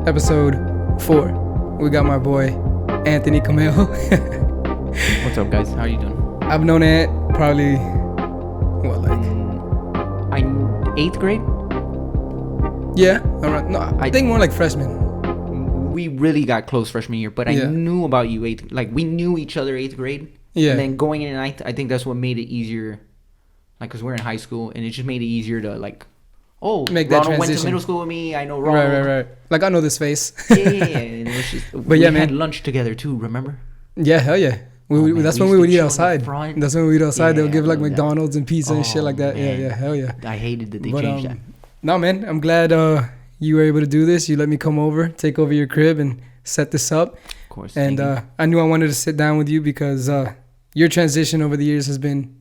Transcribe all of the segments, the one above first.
episode 4. We got my boy Anthony Camejo. What's up, guys? How are you doing? I've known Ant probably I'm 8th grade. Yeah, around, no, I think more like freshman. We really got close freshman year, but I knew about you we knew each other 8th grade. Yeah. And then going into 9th, I think that's what made it easier. Like, because we're in high school, and it just made it easier to, make that Ronald went to transition. middle school with me. I know Ronald. Right. Like, I know this face. Yeah. And it was just, But we yeah, had man. lunch together, too, remember? Yeah, hell yeah. That's when we would eat outside. That's when we would eat outside. They'll give, McDonald's and pizza and shit like that. Man. Yeah, hell yeah. I hated that they changed that. No, man, I'm glad you were able to do this. You let me come over, take over your crib, and set this up. Of course. And I knew I wanted to sit down with you because your transition over the years has been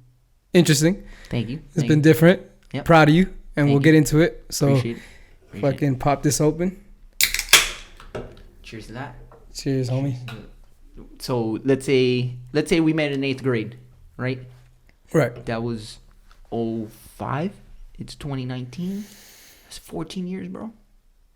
interesting. Thank you. It's been different. Yep. Proud of you, and we'll get into it. So, Appreciate fucking pop this open. Cheers to that. Cheers, homie. So let's say we met in 8th grade, right? Right. That was 05. It's 2019. That's 14 years, bro.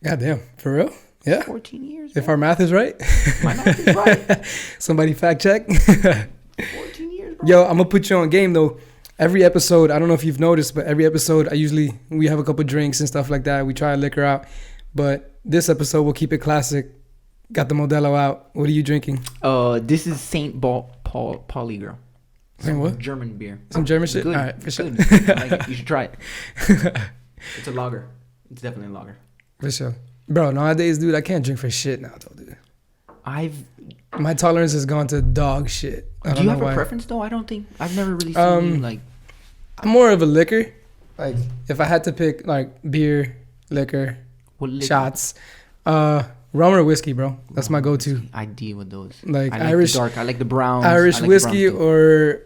Goddamn, for real? Yeah. 14 years. If our math is right. My math is right. Somebody fact check. 14 years, bro. Yo, I'm gonna put you on game though. Every episode, I don't know if you've noticed, but every episode, we have a couple drinks and stuff like that. We try to liquor out, but this episode we'll keep it classic. Got the Modelo out. What are you drinking? This is Saint Pauli, girl. Saint what? German beer. Some German shit. Good. All right, for sure. Good. I like it. You should try it. It's a lager. It's definitely a lager. For sure, bro. Nowadays, dude, I can't drink for shit now, though, dude. My tolerance has gone to dog shit. Do you have a preference though? I don't think I've never really seen you like. I'm more of a liquor. Like if I had to pick beer, liquor, shots, rum or whiskey, bro. That's my go-to. I deal with those. Like I like Irish, the dark. I like the brown. Irish whiskey or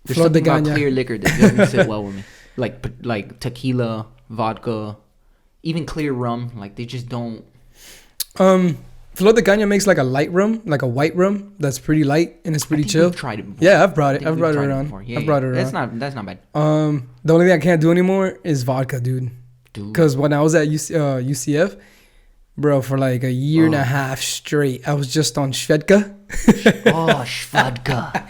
There's Flor de something about Caña. clear liquor that doesn't sit well with me. Like tequila, vodka, even clear rum. Like they just don't. Flor de Caña makes like a light rum, like a white rum that's pretty light and it's pretty chill. We've tried it before. Yeah, I've brought it around. Yeah, I've brought it around. That's not bad. The only thing I can't do anymore is vodka, dude. Because when I was at UCF, bro, for like a year and a half straight, I was just on Shvedka. Shvedka.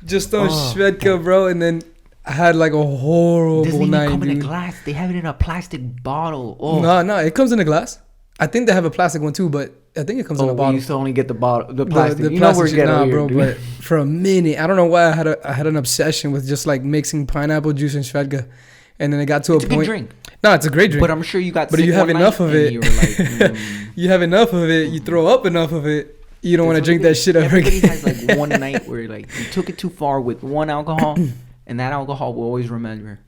Just on Shvedka, bro, and then I had like a horrible Doesn't even night, come dude. in a glass. They have it in a plastic bottle. No, it comes in a glass. I think they have a plastic one too, but I think it comes in a bottle. We used to only get the bottle, the plastic. The you know plastic we're getting bro. weird, But for a minute, I don't know why I had an obsession with just like mixing pineapple juice and Shvedka, and then it got to a point. It's a good drink. No, it's a great drink. But I'm sure you got. But if you have enough of it, you were like, you have enough of it. You throw up enough of it. You don't want to drink that shit ever again. Everybody has like one night where like you took it too far with one alcohol, and that alcohol will always remember.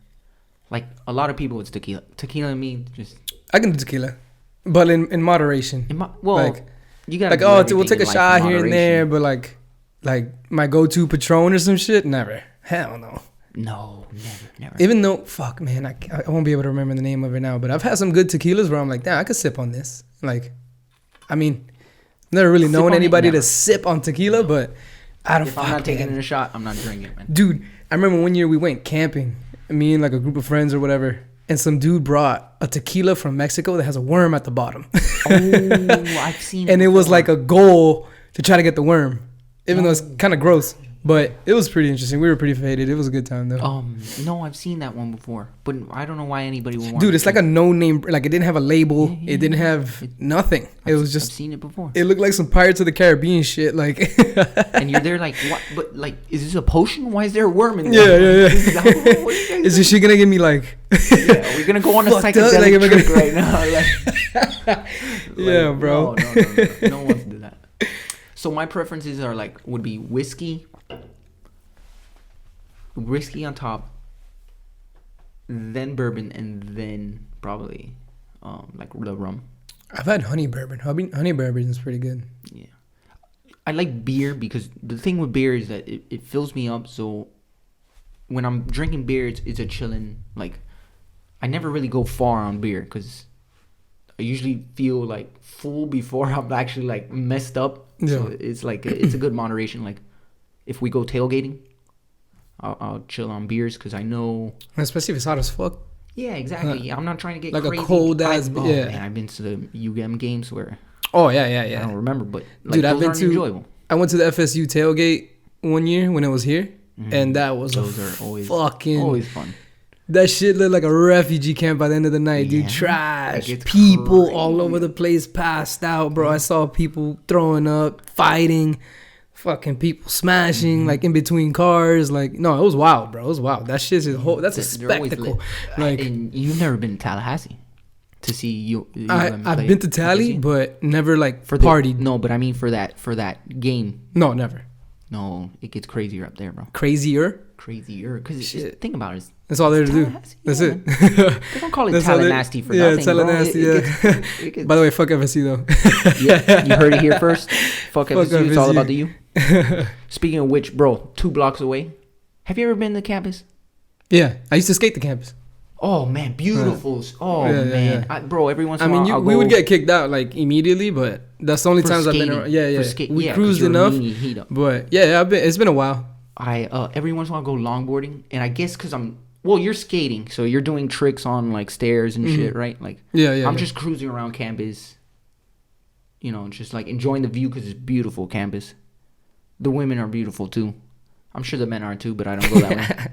Like a lot of people, it's tequila. Tequila and me just. I can do tequila, but in moderation. You got we'll take a shot here and there, but like my go-to Patron or some shit, never. Hell no. No, never. Even though, fuck, man, I won't be able to remember the name of it now, but I've had some good tequilas where I'm like, damn, I could sip on this. Like, I mean, never really known anybody to sip on tequila, but I don't. If I'm not taking it a shot, I'm not drinking it, man. Dude, I remember one year we went camping, me and like a group of friends or whatever, and some dude brought a tequila from Mexico that has a worm at the bottom. I've seen. And it was like a goal to try to get the worm, even though it's kind of gross. But it was pretty interesting. We were pretty faded. It was a good time though. No, I've seen that one before, but I don't know why anybody would want. Dude, it's like a no-name. Like it didn't have a label. Yeah. It didn't have nothing. It was just. I've seen it before. It looked like some Pirates of the Caribbean shit. Like. And you're there like, what? But like, is this a potion? Why is there a worm in there? Yeah. Is this shit gonna get me like? Yeah, we're gonna go on a psychedelic trip right now. Yeah, bro. No one wants to do that. So my preferences would be whiskey on top, then bourbon, and then probably like the rum. I've had honey bourbon. Honey bourbon is pretty good. Yeah, I like beer because the thing with beer is that it fills me up. So when I'm drinking beer, it's a chilling. Like I never really go far on beer because I usually feel like full before I'm actually like messed up. Yeah. So it's like it's a good moderation. Like if we go tailgating, I'll chill on beers because I know. Especially if it's hot as fuck. Yeah, exactly. I'm not trying to get like crazy. a cold ass. Man, I've been to the UM games where Oh yeah. I don't remember, but like, Dude, I've those been aren't to. enjoyable. I went to the FSU tailgate one year when it was here, and that was Those are always fun. That shit looked like a refugee camp by the end of the night, dude. Yeah. Trash. Like, it's People crazy. all over the place passed out, bro. I saw people throwing up, fighting, fucking people smashing, like in between cars. Like, no, it was wild, bro. It was wild. That shit is that's a They're always spectacle. lit. Like, And you've never been to Tallahassee to see you. I've been to Tally, but never like for the, partied. No, but I mean for that game. No, never. No, it gets crazier up there, bro. Crazier. Because think about it. That's all there to do. Tallahassee, That's yeah, it. Man. They don't call it Tallahassee for nothing, Tallahassee, bro. yeah. It gets, By the way, fuck FSC though. yeah, you heard it here first. Fuck Fuck FSU. It's all FSU. about the U. Speaking of which, bro, 2 blocks away. Have you ever been to campus? Yeah, I used to skate the campus. Oh man, beautiful. Oh Yeah, man, yeah. Bro, every once in a while, I'll we go would get kicked out like immediately, but that's the only for times I've been skating. around. Yeah, For we 'cause cruised you're enough, knee heat up. but yeah, it's been a while. I every once in a while go longboarding, and I guess because you're skating, so you're doing tricks on like stairs and shit, right? Like I'm just cruising around campus, you know, just like enjoying the view because it's beautiful campus. The women are beautiful too. I'm sure the men are too, but I don't go that way.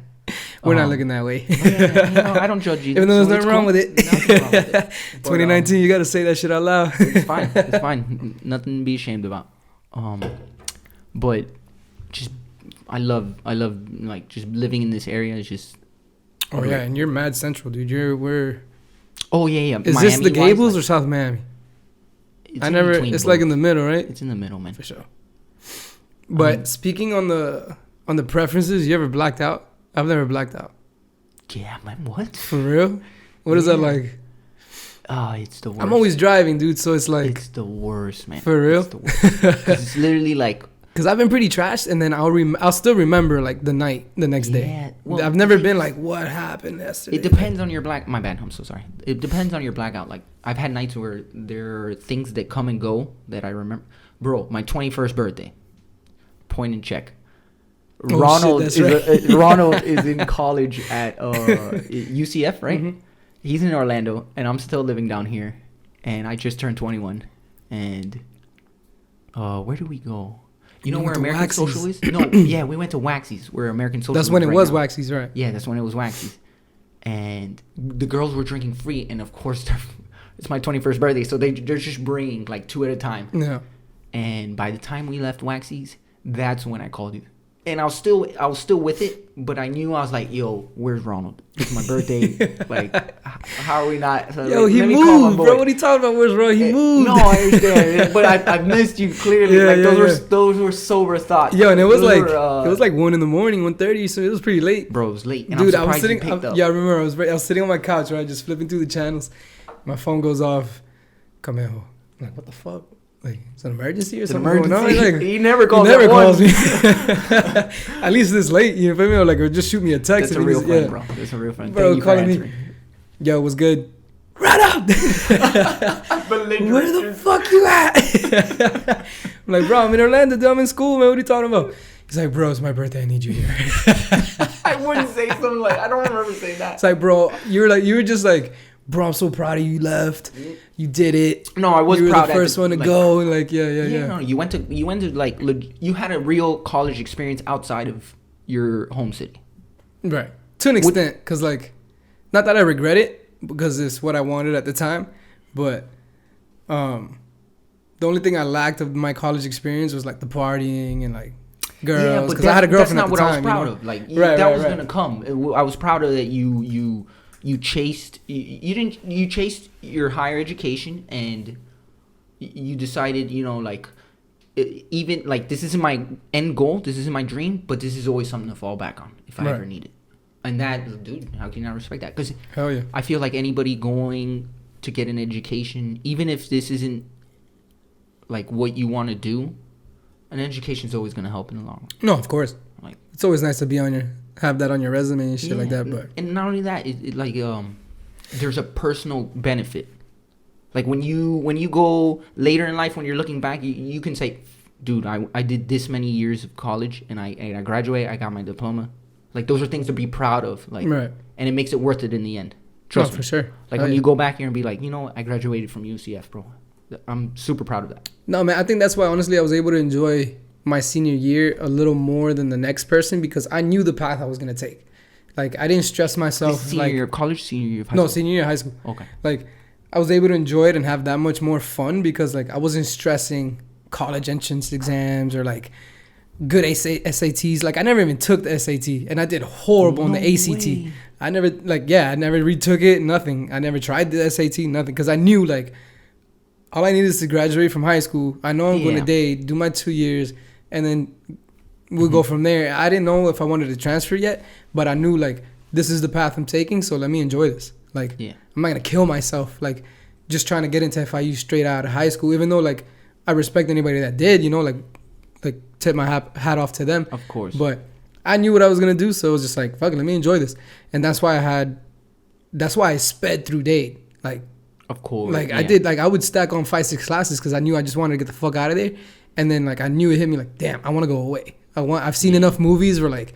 We're not looking that way. Yeah, you know, I don't judge you. Even though so there's nothing wrong with it. Nothing wrong with it. But, 2019, you gotta say that shit out loud. It's fine. It's fine. Nothing to be ashamed about. But just I love like just living in this area. It's just. Oh yeah, and you're mad central, dude. Where? Oh yeah. Is this the Gables or South Miami? It's like in the middle, right? It's in the middle, man. For sure. But speaking on the preferences, you ever blacked out? I've never blacked out. Yeah, man. What? For real? What is that like? Oh, it's the worst. I'm always driving, dude, so it's like... It's the worst, man. For real? It's the worst. 'Cause it's literally like... Because I've been pretty trashed, and then I'll still remember, like, the next day. Well, I've never been like, what happened yesterday? It depends on your My bad, I'm so sorry. It depends on your blackout. Like, I've had nights where there are things that come and go that I remember. Bro, my 21st birthday. Point and check. Oh, Ronald shit, that's right. Ronald is in college at UCF, right? Mm-hmm. He's in Orlando, and I'm still living down here. And I just turned 21. And where do we go? You know where American Waxy's. Social is? No, yeah, we went to Waxy's, where American Social is. That's when it right was now. Waxy's, right? Yeah, that's when it was Waxy's. And the girls were drinking free, and of course, it's my 21st birthday, so they're just bringing like 2 at a time. Yeah. And by the time we left Waxy's, that's when I called you. And I was still with it, but I knew I was like, yo, where's Ronald? It's my birthday. Like, how are we not? So Yo, like, he let me call my moved, boy. bro. What are you talking about? Where's Ron? He moved. No, I understand, but I missed you clearly. Yeah, like yeah, those were sober thoughts. Yo, and it was Those like were, it was like 1 in the morning, 1:30, so it was pretty late. bro, it was late. And Dude, I'm I was surprised sitting. you picked up. Yeah, I remember. I was sitting on my couch, right, just flipping through the channels. My phone goes off. Camejo. I'm like, what the fuck? Like, it's an emergency or It's an something going on? emergency. Like, He never calls. he never at calls once. me. At least this late, you feel me? Or like, or just shoot me a text. That's a and real he's- friend, yeah. bro. That's a real friend. Bro, Thank you for calling me. answering. Yo, what's good? Right up. Where the fuck you at? I'm like, bro, I'm in Orlando. Dude, I'm in school, man. What are you talking about? He's like, bro, it's my birthday. I need you here. I wouldn't say something like. I don't remember saying that. It's like, bro, you were just like, bro, I'm so proud of you. Left, you did it. No, I was you were proud. the first one to go, and like, yeah. No, you went to like you had a real college experience outside of your home city. Right, to an extent, because like, not that I regret it, because it's what I wanted at the time, but the only thing I lacked of my college experience was like the partying and like girls, because I had a girlfriend at the time. That's not what I was proud of. Like that was gonna come. I was proud of that. You chased you chased your higher education, and you decided, you know, like, even like, this isn't my end goal, this isn't my dream, but this is always something to fall back on if I ever need it. And that, dude, how can you not respect that? Because hell yeah, I feel like anybody going to get an education, even if this isn't like what you want to do, an education is always going to help in the long run. No, of course. Like, it's always nice to have that on your resume and shit like that. But and not only that, it like there's a personal benefit. Like when you go later in life, when you're looking back, you can say, dude, I did this many years of college, and I graduated, I got my diploma. Like, those are things to be proud of. Like, right. And it makes it worth it in the end. Trust No, me. for sure. Like Oh, when yeah. you go back here and be like, you know what, I graduated from UCF, bro. I'm super proud of that. No, man, I think that's why, honestly, I was able to enjoy my senior year a little more than the next person because I knew the path I was going to take. Like, I didn't stress myself. This senior year of college, senior year of high No, school? senior year of high school. Okay. Like, I was able to enjoy it and have that much more fun because, like, I wasn't stressing college entrance exams or, like, good SATs. Like, I never even took the SAT, and I did horrible in the ACT. way. I never, like, I never retook it, nothing. I never tried the SAT, nothing, because I knew, like, all I needed is to graduate from high school. I know I'm going to date, do my 2 years, and then we'll go from there. I didn't know if I wanted to transfer yet, but I knew, like, this is the path I'm taking, so let me enjoy this. Like, I'm not going to kill myself, like, just trying to get into FIU straight out of high school, even though, like, I respect anybody that did, you know, like tip my hat off to them. Of course. But I knew what I was going to do, so it was just like, fuck it, let me enjoy this. And that's why I sped through Dade. Like, of course. like I did, like, I would stack on 5-6 classes because I knew I just wanted to get the fuck out of there. And then, like, I knew it hit me like, damn, I want to go away. I've seen enough movies where, like,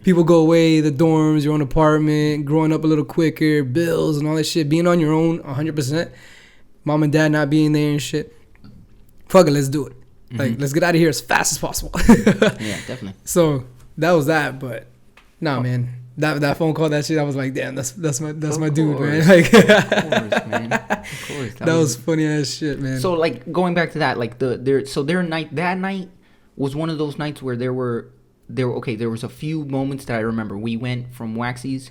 people go away, the dorms, your own apartment, growing up a little quicker, bills and all that shit, being on your own 100%, mom and dad not being there and shit. Fuck it, let's do it. Like, let's get out of here as fast as possible. Yeah, definitely. So that was that, but nah, man. That phone call, that shit, I was like, damn, that's my dude, man. Like, Of course, man. Of course. That was funny as shit, man. So, like, going back to that, like, their night, that night was one of those nights where there was a few moments that I remember. We went from Waxy's,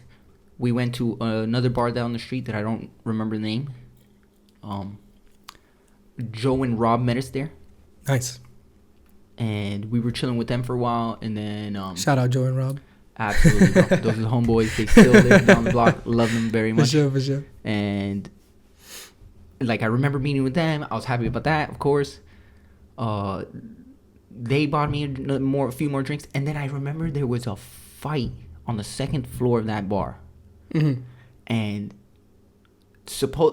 we went to another bar down the street that I don't remember the name. Joe and Rob met us there. Nice. And we were chilling with them for a while, and then Shout out Joe and Rob. absolutely, bro. Those are the homeboys. They still live down the block. Love them very much. For sure. And like, I remember meeting with them. I was happy about that, of course. They bought me a few more drinks, and then I remember there was a fight on the second floor of that bar. Mm-hmm. And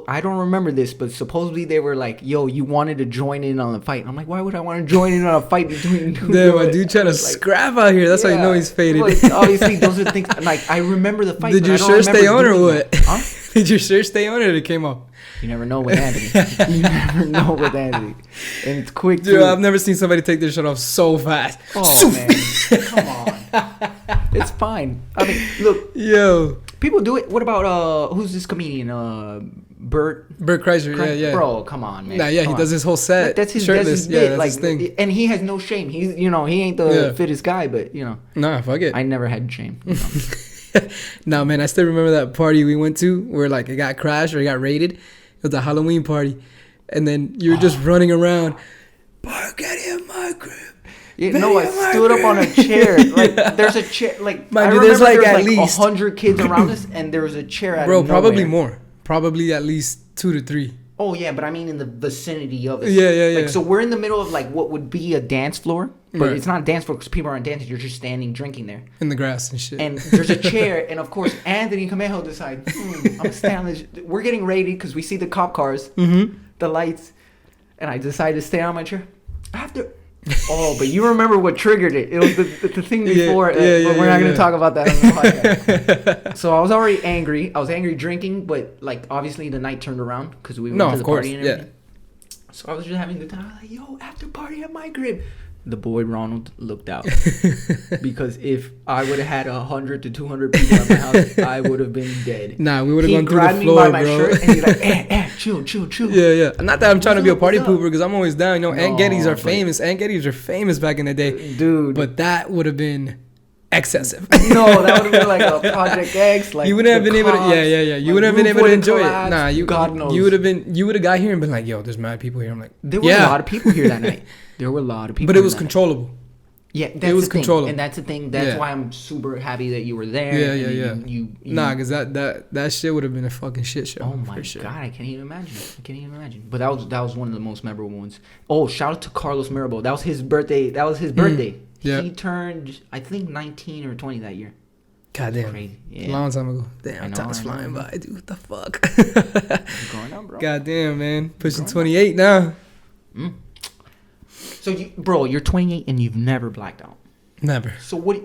I don't remember this, but supposedly they were like, yo, you wanted to join in on the fight. I'm like, why would I want to join in on a fight between two? Damn, my dude trying to scrap out here. That's how you know he's faded. Well, obviously, those are things. Like, I remember the fight. Did but your I don't shirt stay remember on or doing what? that. Huh? Did your shirt stay on or did it came off? You never know with Anthony. You never know with Anthony. And it's quick, Dude, too. I've never seen somebody take their shirt off so fast. Oh, man. Come on. It's fine. I mean, look. Yo. People do it. What about, who's this comedian? Bert Kreischer, yeah. Bro, come on, man. Nah, yeah, he does his whole set. That's his shirtless. bit. That's like, his thing. And he has no shame. He's, he ain't the fittest guy, but, Nah, fuck it. I never had shame. Nah, man, I still remember that party we went to where, like, it got crashed or it got raided. It was a Halloween party. And then you were just running around. Park in my crib. Yeah, no, I stood up on a chair. Like, there's a chair. Like, Mind I you, remember there's, like, there's at like least 100 kids around us, and there was a chair out Bro, of probably nowhere. more. Probably at least 2 to 3. Oh, yeah, but I mean in the vicinity of it. Yeah. Like, so we're in the middle of, like, what would be a dance floor. But Right. it's not a dance floor because people aren't dancing. You're just standing, drinking there. In the grass and shit. And there's a chair, and of course, Anthony and Camejo decide, I'm going to stay on this. We're getting raided because we see the cop cars, the lights, and I decide to stay on my chair. After... Oh, but you remember what triggered it. It was the thing before, but we're not going to talk about that on the podcast. So I was already angry. I was angry drinking, but, like, obviously the night turned around because we went to the party and everything. So I was just having a good time. I was like, yo, after party at my crib. The boy Ronald looked out. Because if I would have had 100 to 200 people at my house, I would have been dead. Nah, we would have gone through the floor, He grabbed me by my bro. shirt and he's like, chill. Yeah. Not that I'm trying to be a party What's up? pooper because I'm always down. You know, Aunt Gettys are famous. Aunt Gettys are famous back in the day. Dude. But that would have been excessive. No, that would have been like a Project X. Like, you wouldn't have been able to. Yeah. You wouldn't have been able to enjoy collapse, it. Nah, God knows. You would have got here and been like, yo, there's mad people here. I'm like, there were a lot of people here that night. There were a lot of people. But it was controllable. Yeah, that's it was the thing. controllable. And that's the thing. That's why I'm super happy that you were there. Yeah. You Nah, because that shit would have been a fucking shit show. Oh my god, I can't even imagine. But that was one of the most memorable ones. Oh, shout out to Carlos Mirabal. That was his birthday. Yeah. He turned, I think, 19 or 20 that year. God damn. Crazy. Yeah. Long time ago. Damn, know, time's I know. flying by, dude. What the fuck? You're growing up, bro. God damn, man. Pushing 28 now. So, you're 28 and you've never blacked out. Never. So what?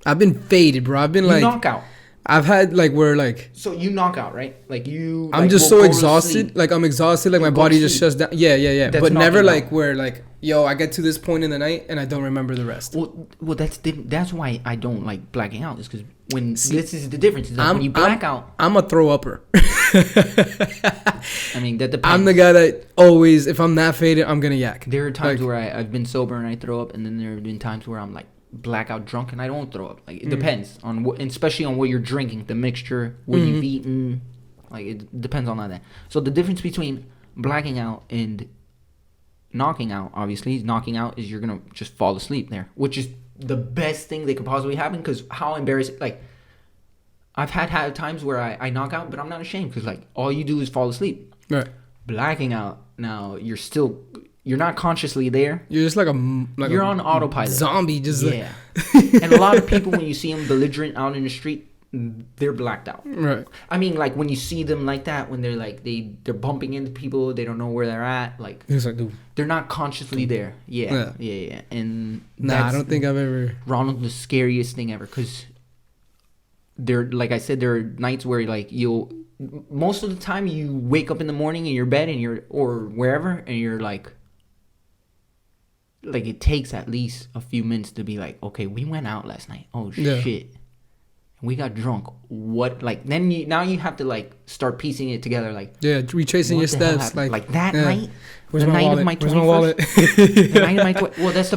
I've been faded, bro. I've been like Knockout. I've had like where like So you knock out, right? Like you. I'm like, just will so go to exhausted. sleep. Like I'm exhausted. Like my Go to body just sleep. shuts down. Yeah, yeah, yeah. That's But never knocking like out. where like yo, I get to this point in the night and I don't remember the rest. Well, that's why I don't like blacking out. Is because when See, this is the difference. Is that when you black out, I'm a throw upper. I mean that depends. I'm the guy that always, if I'm that faded, I'm gonna yak. There are times Like- where I've been sober and I throw up, and then there have been times where I'm like blackout drunk and I don't throw up. Like it depends on what, and especially on what you're drinking, the mixture, what you've eaten. Like it depends on all that. So the difference between blacking out and knocking out, obviously, knocking out is you're gonna just fall asleep there, which is the best thing that could possibly happen. Because how embarrassing! Like I've had times where I knock out, but I'm not ashamed because like all you do is fall asleep. Right. Blacking out, now you're not consciously there. You're just like You're on autopilot. zombie. Just Yeah. And a lot of people, when you see them belligerent out in the street, they're blacked out. like right. I mean, like when you see them like that, when they're like they're bumping into people, they don't know where they're at. Like It's like, dude. they're not consciously there. Yeah. And Nah, I that's don't think I've ever. Ronald the scariest thing ever because there, like I said, there are nights where like most of the time you wake up in the morning in your bed and you're or wherever and you're like it takes at least a few minutes to be like, okay, we went out last night. Oh Yeah. shit. We got drunk. What like then now you have to like start piecing it together like Yeah, retracing what your the hell steps. happened? Like that yeah. night. Where's the my night wallet? of my Where's my 21st? wallet? The night of my well, that's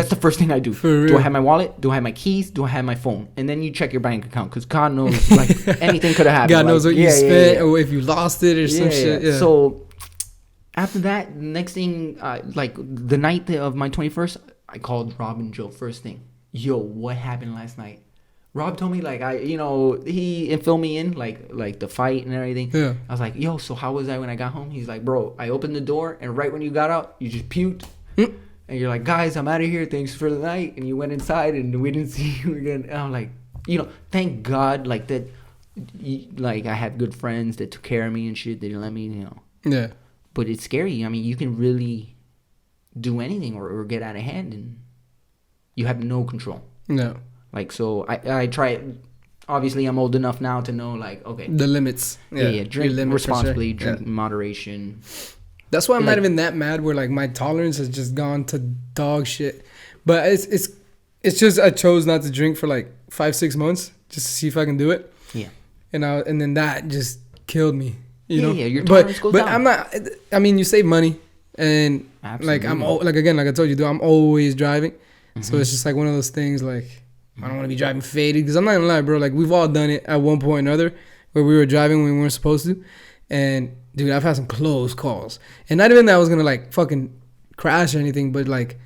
the first thing I do. For Do real. I have my wallet? Do I have my keys? Do I have my phone? And then you check your bank account because God knows, like anything could have happened. God knows like, what you spent yeah. or if you lost it or some shit. Yeah. So after that, next thing, like the night of my 21st, I called Rob and Joe first thing. Yo, what happened last night? Rob told me like he filled me in like the fight and everything. Yeah. I was like, yo, so how was I when I got home? He's like, bro, I opened the door and right when you got out, you just puked. And you're like, guys, I'm out of here. Thanks for the night. And you went inside and we didn't see you again. And I'm like, thank God like that. Like I had good friends that took care of me and shit. They didn't let me, Yeah. But it's scary. I mean, you can really do anything or get out of hand and you have no control. No. Like, so I try. Obviously, I'm old enough now to know, like, okay. The limits. Yeah. Drink Your limits, for responsibly, sure. drink Yeah. in moderation. That's why I'm Like- not even that mad. Where like my tolerance has just gone to dog shit. But it's just I chose not to drink for like 5-6 months just to see if I can do it. Yeah. And then that just killed me. You know. Yeah, your tolerance goes but down. I'm not. I mean, you save money, and like again, like I told you, dude, I'm always driving. So it's just like one of those things. Like I don't want to be driving faded because I'm not gonna lie, bro. Like we've all done it at one point or another where we were driving when we weren't supposed to, and dude, I've had some close calls, and not even that I was gonna like fucking crash or anything, but like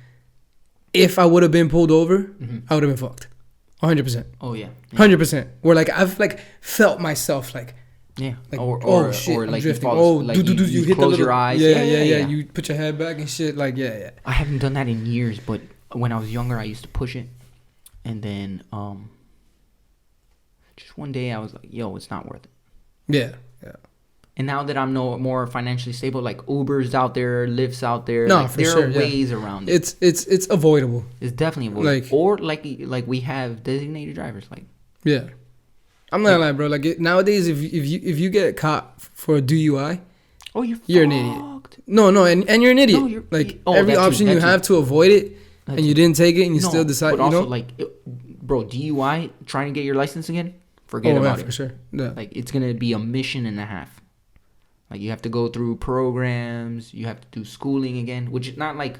if I would have been pulled over, I would have been fucked, 100%. Oh, yeah. 100%. Where like I've like felt myself like. Yeah. Like, Or shit, or I'm like you drifting. fall, Oh, like you you hit the close little, your eyes. Yeah. You put your head back and shit. Like, yeah. I haven't done that in years, but when I was younger, I used to push it. And then just one day I was like, yo, it's not worth it. Yeah. And now that I'm more financially stable, like Uber's out there, Lyft's out there, No, like, for there sure, are yeah. ways around it. It's avoidable. It's definitely avoidable. Like- Or like we have designated drivers. Like Yeah. I'm not gonna lie, bro. Like nowadays, if you get caught for a DUI, you're an idiot. fucked. No, and you're an idiot. No, like oh, every that too, option that you too. have to avoid it, That and you too. didn't take it, and you No, still decide. but You also know, bro, DUI trying to get your license again, forget yeah, about for it. sure. Yeah. Like it's gonna be a mission and a half. Like you have to go through programs, you have to do schooling again, which is not like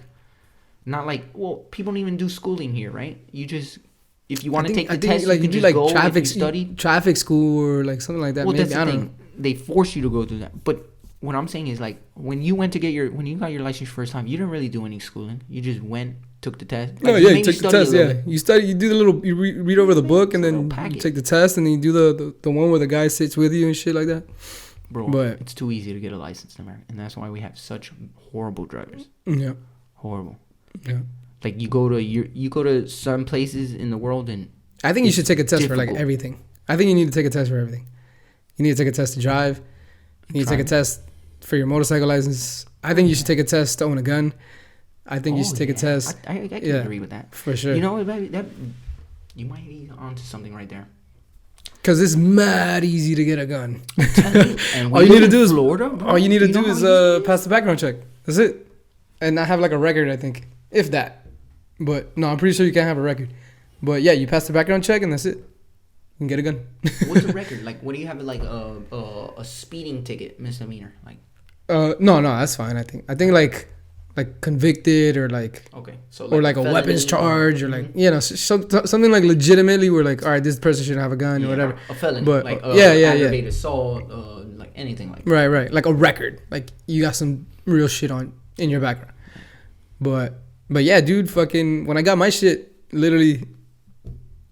well, people don't even do schooling here, right? You just if you want to take the test, like you can do just like go traffic if you study. traffic school or like something like that. Well, Maybe that's the I don't thing. know. They force you to go through that. But what I'm saying is like when you got your license first time, you didn't really do any schooling. You just went, took the test. Like, No, you yeah, you maybe take the studied a test. little Yeah, bit. you study. You do the little. You read over the book, and It's a then little you packet. take the test, and then you do the one where the guy sits with you and shit like that. Bro, But- it's too easy to get a license in America, and that's why we have such horrible drivers. Yeah, Horrible. yeah. Like you go to some places in the world and I think you It's should take a test for like difficult. everything. I think you need to take a test for everything. You need to take a test to drive. You need to take a test for your motorcycle license. I think you should take a test to own a gun. I think you should take a test I can Yeah. agree with that. for sure. You know, that you might be onto something right there. Cause it's mad easy to get a gun. And All you need to do is Florida. Bro. all you need to know do how is easy it pass the background check. That's it. And I have like a record, I think, if that. But no, I'm pretty sure you can't have a record. But yeah, you pass the background check and that's it. You can get a gun. What's a record? Like, what do you have? Like a speeding ticket, misdemeanor. Like, no, that's fine. I think like convicted or like okay, so or like a felony, weapons charge or like something like legitimately we're like, all right, this person shouldn't have a gun or whatever. A felony, But like aggravated assault, like anything like that. Right, like a record, like you got some real shit on in your background. But yeah, dude, fucking when I got my shit, literally,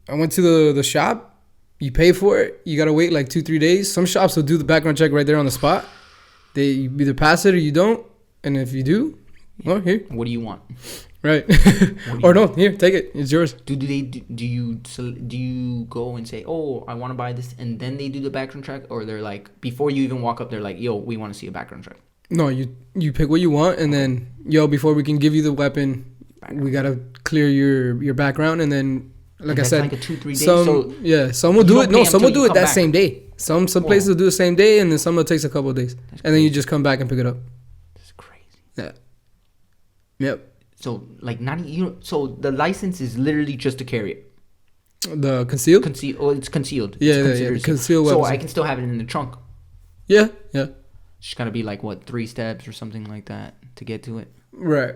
I went to the shop. You pay for it. You gotta wait like 2-3 days. Some shops will do the background check right there on the spot. They either pass it or you don't. And if you do, well, here. What do you want? Right. Or no, here, take it. It's yours. Do you go and say, oh, I want to buy this, and then they do the background check, or they're like, before you even walk up, they're like, yo, we want to see a background check. No, you pick what you want, and then before we can give you the weapon, we gotta clear your background, and then like I said, like a 2-3 days. Some will do it. No, some will do it that back. same day. Some places will do the same day, and then some will takes a couple of days, and then you just come back and pick it up. That's crazy. Yeah. Yep. So like so the license is literally just to carry it. The concealed. It's concealed. Yeah, it's concealed. So weapons. I can still have it in the trunk. Yeah. Just gotta be like 3 steps or something like that to get to it. Right.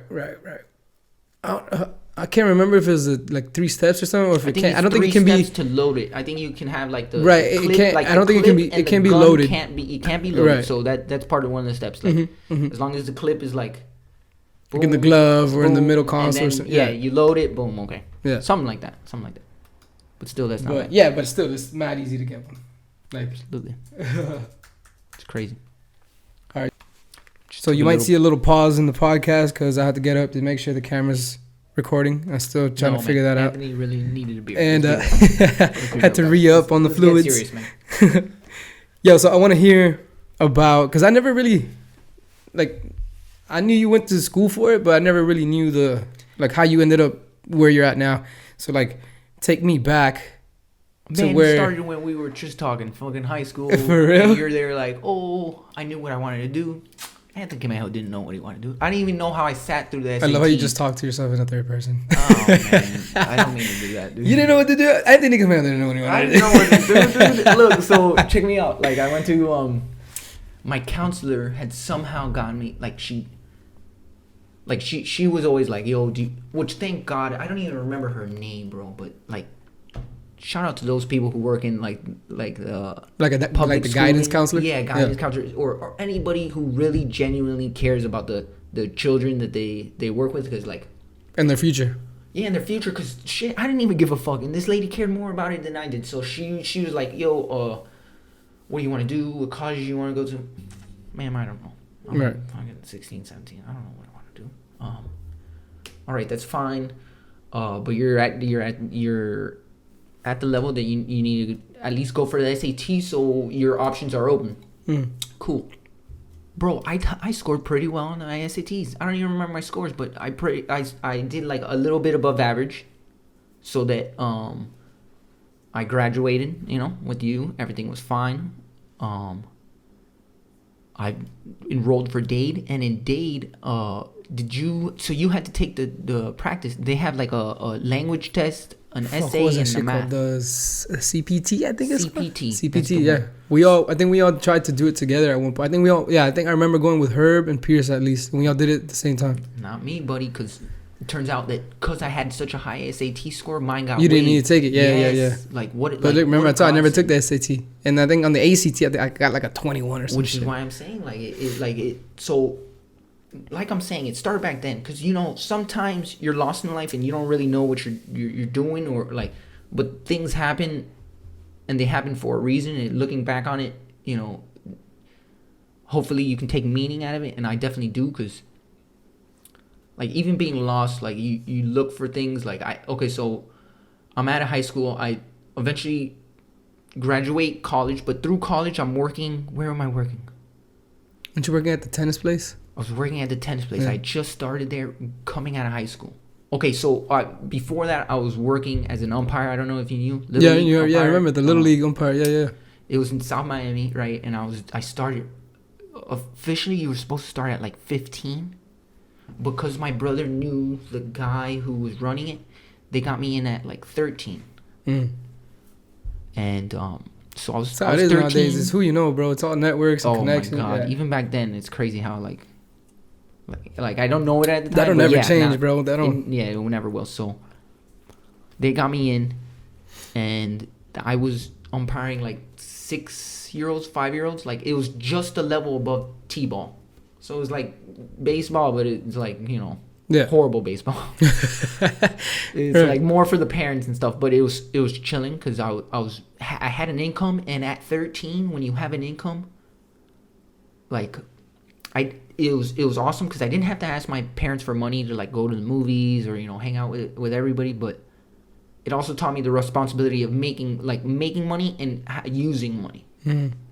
I can't remember if it's like 3 steps or something, or if it can't. I don't think it can be to load it. I think you can have like the right. clip, It can't. like I don't think it can be. It can be loaded. It can't be loaded. Right. So that's part of one of the steps. Like as long as the clip is like boom, like in the glove or in the middle console. Or something. Yeah, you load it. Boom. Okay. Yeah. Something like that. But still, that's not. But yeah, but still, it's mad easy to get one. Like absolutely. It's crazy. All right. So you might see a little pause in the podcast because I had to get up to make sure the camera's recording. I'm still trying to figure that out. Anthony really needed a beer. And had to re-up on the fluids. Get serious, man. Yo, so I want to hear about, because I never really, like, I knew you went to school for it, but I never really knew how you ended up where you're at now. So, like, take me back to Man, where... it started when we were just talking, fucking high school. For real? You're there like, oh, I knew what I wanted to do. Anthony Camejo didn't know what he wanted to do. I didn't even know how I sat through the SAT. I love how you just talk to yourself in the third person. Oh, man. I don't mean to do that, dude. You didn't know what to do? Anthony Camejo didn't know what he wanted to do. I didn't know what to do, dude. Look, so check me out. Like, I went to, my counselor had somehow gotten me, she was always like, yo, which thank God, I don't even remember her name, bro, but, like, shout out to those people who work in like the guidance counselor. Yeah, guidance counselor, or anybody who really genuinely cares about the children that they work with, because like and their future. Yeah, in their future, because shit, I didn't even give a fuck, and this lady cared more about it than I did. So she was like, yo, what do you want to do? What colleges you want to go to? Ma'am, I don't know. I'm getting 16, 17. I don't know what I want to do. All right, that's fine. But you're at the level that you need to at least go for the SAT, so your options are open. Cool. Bro, I scored pretty well on the SATs. I don't even remember my scores, but I did like a little bit above average, so that I graduated, with you. Everything was fine. I enrolled for Dade, and in Dade, so you had to take the practice. They have like a language test, an essay, and a math. The CPT, I think it's CPT. CPT, yeah. I think we all tried to do it together at one point. I think I remember going with Herb and Pierce at least, and we all did it at the same time. Not me, buddy, because it turns out that because I had such a high SAT score, mine got. You didn't need to take it, yeah. Like what? But look, remember I never took the SAT, and I think on the ACT I got like a 21 or something. Which is why I'm saying so. Like I'm saying, it started back then, because sometimes you're lost in life and you don't really know what you're doing, or like, but things happen, and they happen for a reason. And looking back on it, hopefully you can take meaning out of it, and I definitely do, because like even being lost, like you look for things. Like so I'm out of high school. I eventually graduate college, but through college I'm working. Where am I working? Aren't you working at the tennis place? I was working at the tennis place. I just started there coming out of high school. Okay, so before that, I was working as an umpire. I don't know if you knew. Yeah, I remember the Little League umpire. Yeah. It was in South Miami, right? And I started officially. You were supposed to start at like 15, because my brother knew the guy who was running it. They got me in at like 13, and so I was. So I was it is 13. nowadays. It's who you know, bro. It's all networks and connections. Oh my god! Yeah. Even back then, it's crazy how like I don't know it at the time. That'll but never change, bro. It never will. So they got me in, and I was umpiring like 6-year-olds, 5-year-olds. Like it was just a level above t-ball. So it was like baseball, but it's like, horrible baseball. It's Right. like more for the parents and stuff. But it was chilling because I had an income, and at 13, when you have an income, like it was awesome because I didn't have to ask my parents for money to like go to the movies or hang out with everybody. But it also taught me the responsibility of making money and using money.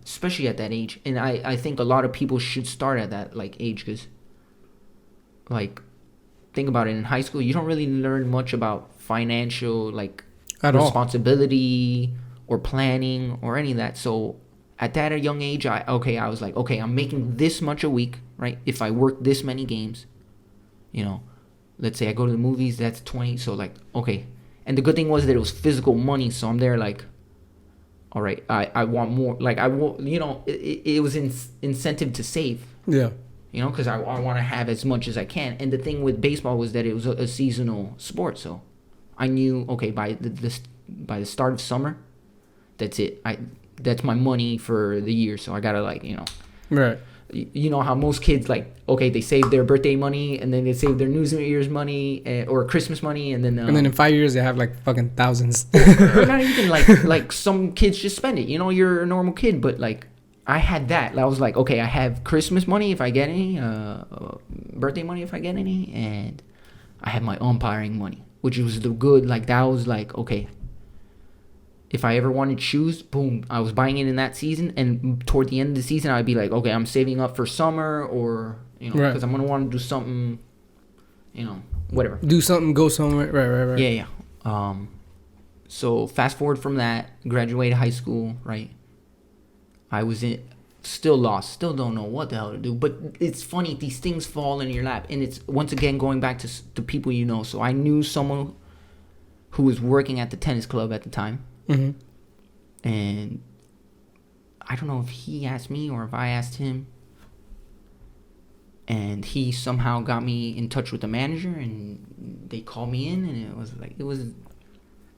Especially at that age. And I think a lot of people should start at that like age, because like think about it, in high school you don't really learn much about financial like At responsibility or planning or any of that. So at that young age, I was like, okay, I'm making this much a week, right? If I work this many games, let's say I go to the movies, that's 20. So like, okay. And the good thing was that it was physical money, so I'm there like, all right, I want more. Like I want, it was incentive to save. Yeah. Because I want to have as much as I can. And the thing with baseball was that it was a seasonal sport, so I knew, okay, by the start of summer, that's it. That's my money for the year. So I gotta Right. You know how most kids they save their birthday money, and then they save their New Year's money or Christmas money, and then in 5 years they have like fucking thousands. or not even like some kids just spend it. You're a normal kid, but like I had that. I was like, okay, I have Christmas money if I get any, birthday money if I get any, and I have my umpiring money, which was the good. Like that was like, okay, if I ever wanted shoes, boom, I was buying it in that season, and toward the end of the season, I'd be like, okay, I'm saving up for summer, or because I'm gonna want to do something, whatever. Do something, go somewhere. Right. Yeah. So fast forward from that, graduated high school, right? I was still lost, still don't know what the hell to do. But it's funny, these things fall in your lap, and it's once again going back to people you know. So I knew someone who was working at the tennis club at the time. And I don't know if he asked me or if I asked him, and he somehow got me in touch with the manager, and they called me in, and it was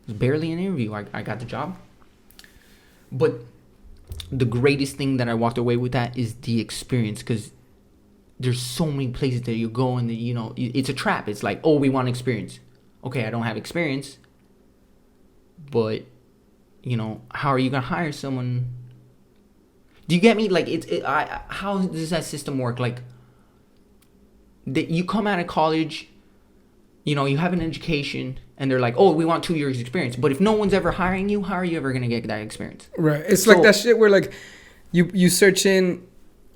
barely an interview. I got the job. But the greatest thing that I walked away with that is the experience, because there's so many places that you go, and it's a trap. It's like, oh, we want experience. Okay, I don't have experience, but how are you gonna hire someone? Do you get me? Like how does that system work? Like that you come out of college, you have an education, and they're like, oh, we want 2 years experience. But if no one's ever hiring you, how are you ever gonna get that experience? Right. It's like that shit where like you search in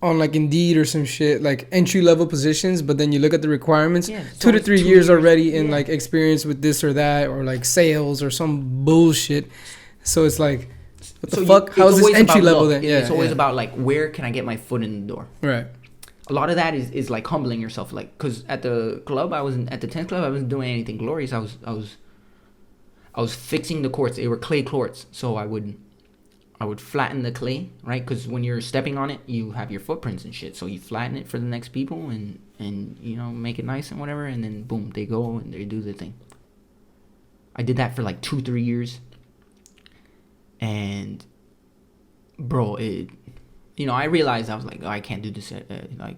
on like Indeed or some shit, like entry level positions, but then you look at the requirements, 2 to 3 years already in like experience with this or that, or like sales or some bullshit. So it's like, what the fuck? How is this entry level then? It's always about like, where can I get my foot in the door? Right. A lot of that is like humbling yourself, like, because at the club, at the tennis club, I wasn't doing anything glorious. I was fixing the courts. They were clay courts, so I would flatten the clay, right? Because when you're stepping on it, you have your footprints and shit. So you flatten it for the next people, and make it nice and whatever, and then boom, they go and they do the thing. I did that for like 2-3 years. And bro, I realized I was like, oh, I can't do this like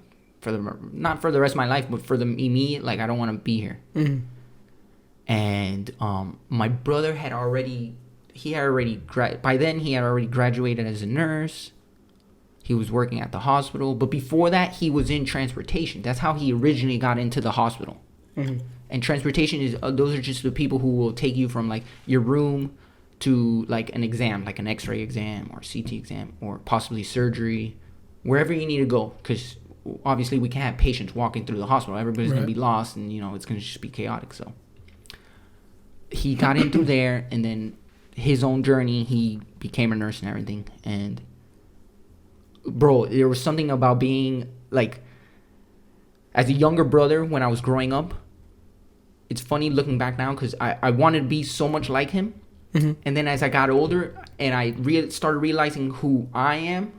not for the rest of my life, but for me, like I don't want to be here. And my brother had already by then he had already graduated as a nurse. He was working at the hospital, but before that he was in transportation. That's how he originally got into the hospital. And transportation is those are just the people who will take you from like your room to like an exam, like an X-ray exam or CT exam or possibly surgery, wherever you need to go, because obviously we can't have patients walking through the hospital. Everybody's gonna be lost, and it's gonna just be chaotic. So he got in through there, and then his own journey, he became a nurse and everything. And bro, there was something about being like, as a younger brother when I was growing up. It's funny looking back now because I wanted to be so much like him. Mm-hmm. And then as I got older and I started realizing who I am,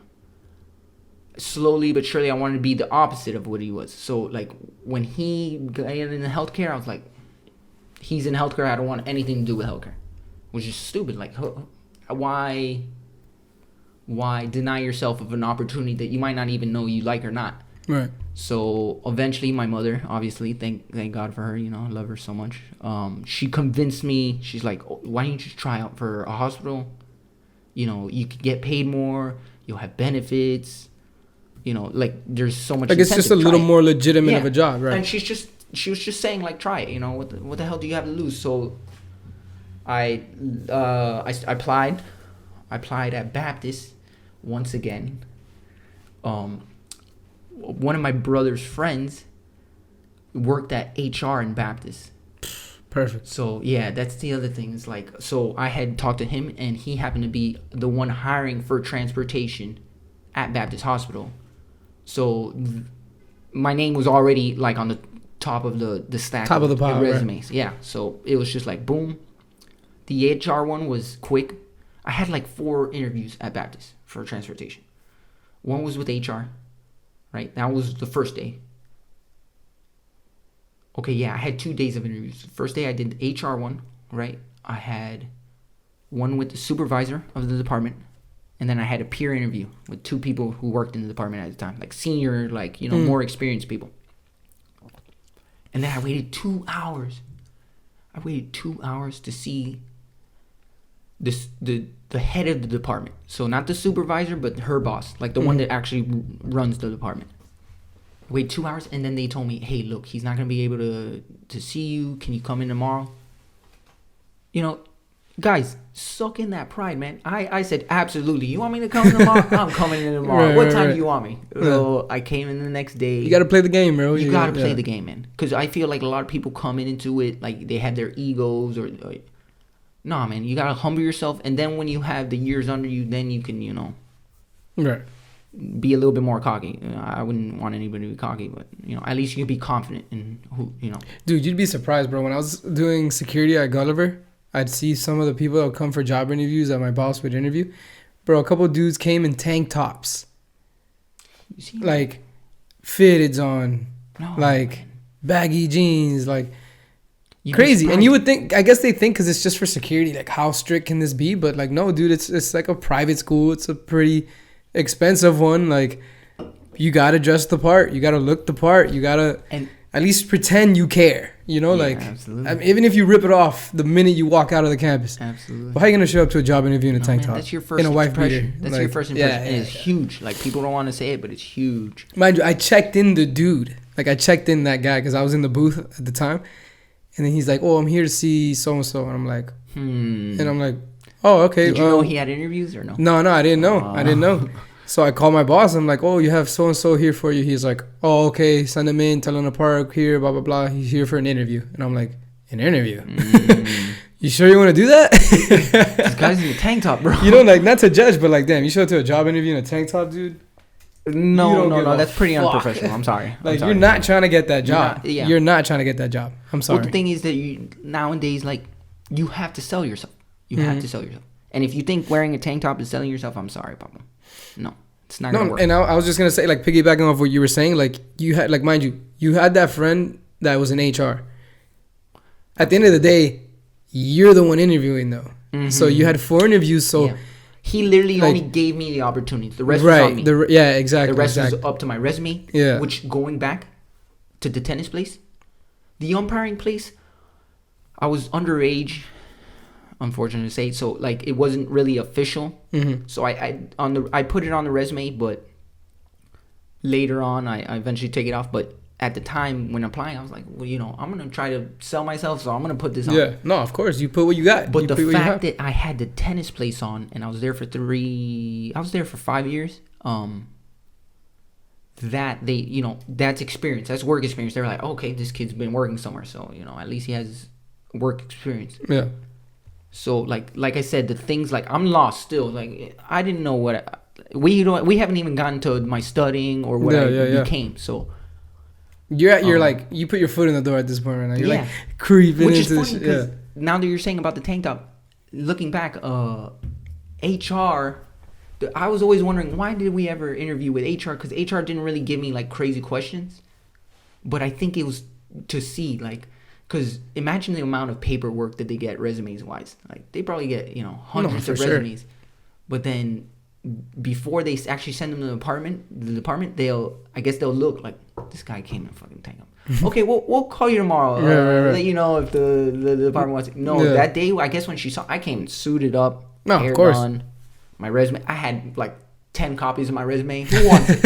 slowly but surely I wanted to be the opposite of what he was. So like when he got into healthcare, I was like, he's in healthcare, I don't want anything to do with healthcare. Which is stupid. Like, why deny yourself of an opportunity that you might not even know you like or not? Right. So eventually my mother, obviously, thank God for her, you know, I love her so much. She convinced me. She's like, oh, why don't you just try out for a hospital? You know, you could get paid more. You'll have benefits. You know, like there's so much. Like it's just a little more legitimate of a job, right? And she was just saying like, try it. You know, what the hell do you have to lose? So I applied at Baptist once again. One of my brother's friends worked at HR in Baptist. Perfect. So yeah, that's the other thing. It's like, so I had talked to him, and he happened to be the one hiring for transportation at Baptist Hospital. So my name was already like on the top of the stack of the pile, resumes. Right. Yeah. So it was just like boom. The HR one was quick. I had like 4 interviews at Baptist for transportation. One was with HR. Right? That was the first day. Okay, yeah, I had 2 days of interviews. The first day I did the HR one, right? I had one with the supervisor of the department, and then I had a peer interview with 2 people who worked in the department at the time, like senior, like, you know, more experienced people. And then I waited 2 hours. I waited 2 hours to see the head of the department. So not the supervisor, but her boss, like the one that actually runs the department. Wait 2 hours, and then they told me, hey, look, he's not going to be able to see you. Can you come in tomorrow? You know, guys, suck in that pride, man. I said, absolutely. You want me to come tomorrow? I'm coming in tomorrow. What time do you want me? So I came in the next day. You got to play the game, bro. You got to play the game, man. Because I feel like a lot of people come into it, like they have their egos or nah, man, you gotta humble yourself, and then when you have the years under you, then you can, you know, right, be a little bit more cocky. I wouldn't want anybody to be cocky, but you know, at least you can be confident in who, you know. Dude, you'd be surprised, bro. When I was doing security at Gulliver, I'd see some of the people that would come for job interviews that my boss would interview. Bro, a couple of dudes came in tank tops, like fitteds on, like baggy jeans, like. Crazy. And you would think, I guess they think because it's just for security, like how strict can this be? But like, no, dude, it's like a private school. It's a pretty expensive one. Like, you got to dress the part. You got to look the part. You got to at least pretend you care. You know, like, I mean, even if you rip it off the minute you walk out of the campus. Absolutely. But how are you going to show up to a job interview in a tank top? That's your first in a wife impression. beater? That's like, your first impression. And it's huge. Like, people don't want to say it, but it's huge. Mind you, I checked in the dude. Like, I checked in that guy because I was in the booth at the time. And then he's like, oh, I'm here to see so-and-so. And I'm like, And I'm like, oh, okay. Did you know he had interviews or no? No, I didn't know. I didn't know. So I called my boss. I'm like, oh, you have so-and-so here for you. He's like, oh, okay. Send him in. Tell him to park here, blah, blah, blah. He's here for an interview. And I'm like, an interview? You sure you want to do that? This guy's in a tank top, bro. You know, like, not to judge, but like, damn, you show up to a job interview in a tank top, dude? No, that's pretty unprofessional. I'm sorry. Like, you're not trying to get that job. You're not trying to get that job. I'm sorry. Well, the thing is that nowadays, like, you have to sell yourself. You have to sell yourself. And if you think wearing a tank top is selling yourself, I'm sorry, Papa. No, it's not gonna work. And I was just gonna say, like, piggybacking off what you were saying, like, you had, like, mind you had that friend that was in HR. At the end of the day, you're the one interviewing though. Mm-hmm. So you had 4 interviews. So. Yeah. He literally only gave me the opportunity. The rest was on me. Exactly. The rest was up to my resume. Yeah. Which, going back to the tennis place, the umpiring place, I was underage, unfortunately to say. So, like, it wasn't really official. Mm-hmm. So I put it on the resume, but later on, I eventually take it off. But at the time when applying, I was like, well, you know, I'm gonna try to sell myself, so I'm gonna put this on. Yeah, no, of course, you put what you got. But the fact that I had the tennis place on, and I was there for 5 years. That they, you know, that's experience, that's work experience. They were like, okay, this kid's been working somewhere, so you know, at least he has work experience. Yeah. So like I said, the things like I'm lost still. Like I didn't know we haven't even gotten to my studying or what I became. So you're like you put your foot in the door at this point right now. You're like creeping which into is funny because now that you're saying about the tank top, looking back, HR. I was always wondering, why did we ever interview with HR? Because HR didn't really give me like crazy questions, but I think it was to see like, because imagine the amount of paperwork that they get resumes wise. Like they probably get hundreds of resumes, but then before they actually send them to the department, they'll look like this guy came in fucking tank up. Okay, we'll call you tomorrow. Let you know if the department wants. That day I guess when she saw, I came suited up, hair done. My resume, I had like 10 copies of my resume. Who wants it?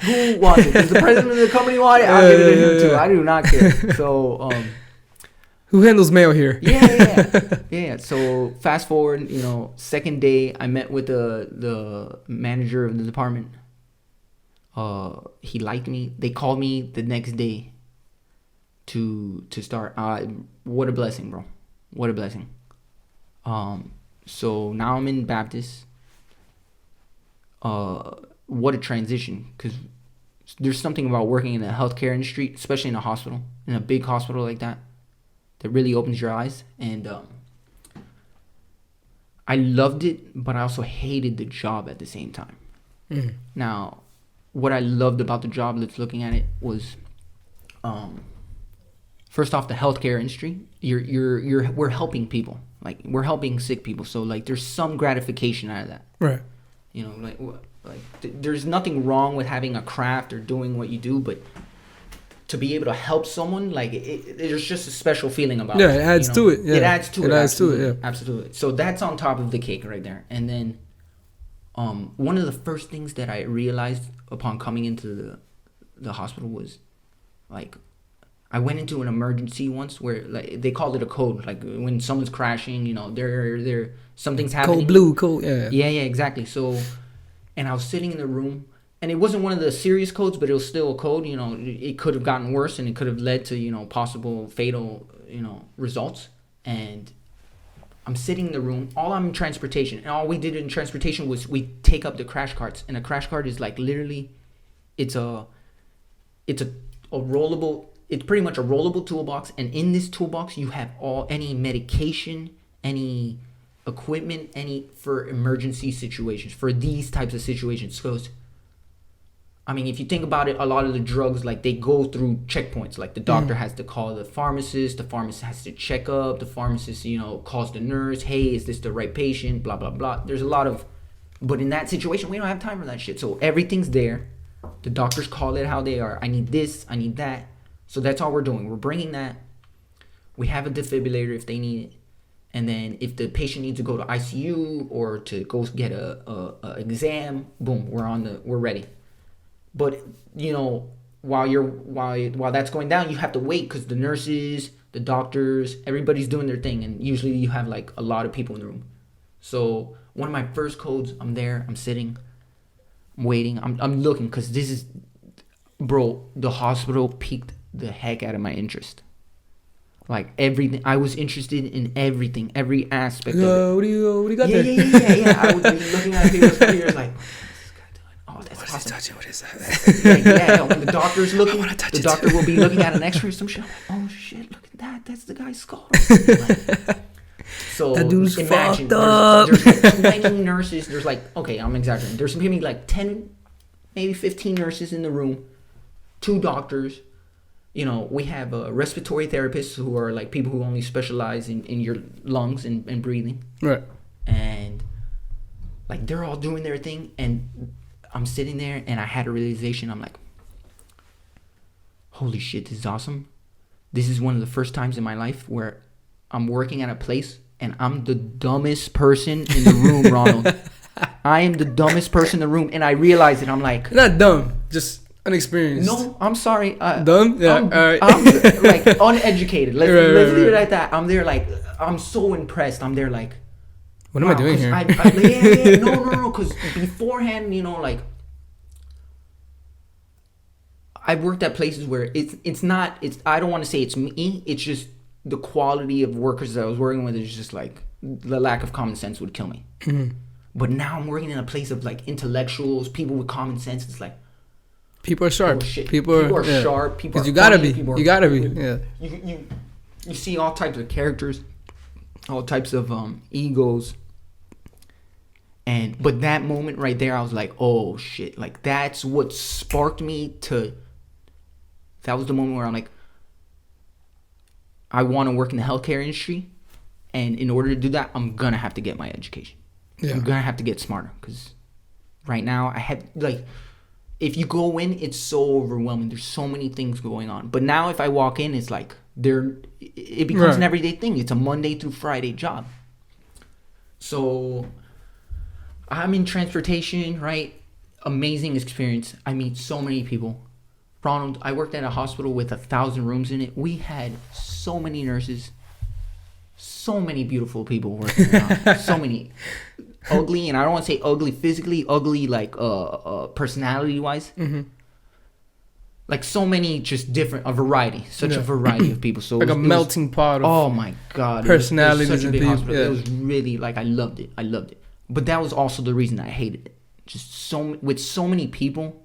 Who wants it? Does the president of the company want it? I'll give it to him too. I do not care. So, who handles mail here? Yeah. So fast forward, second day, I met with the manager of the department. He liked me. They called me the next day to start. What a blessing, bro. What a blessing. So now I'm in Baptist. What a transition, because there's something about working in the healthcare industry, especially in a hospital, in a big hospital like that really opens your eyes. And I loved it, but I also hated the job at the same time. Mm-hmm. Now, what I loved about the job, let's looking at it, was first off, the healthcare industry. We're helping people. Like, we're helping sick people, so like there's some gratification out of that, right? There's nothing wrong with having a craft or doing what you do, but to be able to help someone, like there's just a special feeling about it. Yeah, it adds to it. Yeah. It adds to it. Yeah, absolutely. So that's on top of the cake right there. And then, one of the first things that I realized upon coming into the hospital was, like, I went into an emergency once where like they called it a code. Like when someone's crashing, there something's happening. Code, yeah, exactly. So, and I was sitting in the room, and it wasn't one of the serious codes, but it was still a code. It could have gotten worse, and it could have led to possible fatal results. And I'm sitting in the room. I'm in transportation, and all we did in transportation was we take up the crash carts, and a crash cart is like literally, it's a rollable. It's pretty much a rollable toolbox, and in this toolbox you have any medication, any equipment, for emergency situations, for these types of situations. Because, I mean, if you think about it, a lot of the drugs, like, they go through checkpoints. Like, the doctor has to call the pharmacist has to check up, the pharmacist, calls the nurse, hey, is this the right patient, blah, blah, blah. There's a lot of, but in that situation, we don't have time for that shit. So everything's there. The doctors call it how they are. I need this, I need that. So that's all we're doing. We're bringing that. We have a defibrillator if they need it. And then if the patient needs to go to ICU or to go get a exam, boom, we're ready. But while that's going down, you have to wait because the nurses, the doctors, everybody's doing their thing, and usually you have like a lot of people in the room. So one of my first codes, I'm there, I'm sitting, I'm waiting, I'm looking, because this is, bro, the hospital piqued the heck out of my interest. Like everything, I was interested in everything, every aspect of it. What do you got there? Yeah. I would be looking at people's careers like, what's this guy doing? Oh, that's what awesome. What is that? Yeah. When the doctor's looking, the doctor will be looking at an X-ray or some shit. I'm like, oh shit, look at that. That's the guy's skull. So that dude's imagine, fucked up. there's like 20 nurses. There's like, okay, I'm exaggerating. There's maybe like 10, maybe 15 nurses in the room, 2 doctors. We have respiratory therapists who are like people who only specialize in your lungs and breathing. Right. And like they're all doing their thing, and I'm sitting there, and I had a realization. I'm like, holy shit, this is awesome. This is one of the first times in my life where I'm working at a place and I'm the dumbest person in the room, Ronald. I am the dumbest person in the room, and I realized it. I'm like, you're not dumb, just inexperienced. No, I'm sorry. Dumb? Yeah, all right. I'm like uneducated. Let's leave it at that. I'm there like, I'm so impressed. I'm there like, what am I doing here? No. Because beforehand, like, I've worked at places where it's not. I don't want to say it's me. It's just the quality of workers that I was working with is just like the lack of common sense would kill me. Mm-hmm. But now I'm working in a place of like intellectuals, people with common sense. It's like people are sharp. oh shit. People are Sharp. People are you gotta funny, be. people are You gotta be. cool. Yeah. You see all types of characters, all types of egos. But that moment right there, I was like, oh shit. Like that's what sparked me to. That was the moment where I'm like, I want to work in the healthcare industry, and in order to do that, I'm gonna have to get my education. Yeah. I'm gonna have to get smarter because right now I have like, if you go in, it's so overwhelming. There's so many things going on. But now if I walk in, it's like it becomes an everyday thing. It's a Monday through Friday job. So I'm in transportation, right? Amazing experience. I meet so many people. Ronald, I worked at a hospital with 1,000 rooms in it. We had so many nurses, so many beautiful people working around, so many ugly, and I don't want to say ugly physically, ugly like personality wise. Mm-hmm. Like so many, just different, a variety, such a variety of people. So like a melting pot of oh my god, personalities it was such a big and hospital. people. It was really like I loved it. But that was also the reason I hated it. Just with so many people.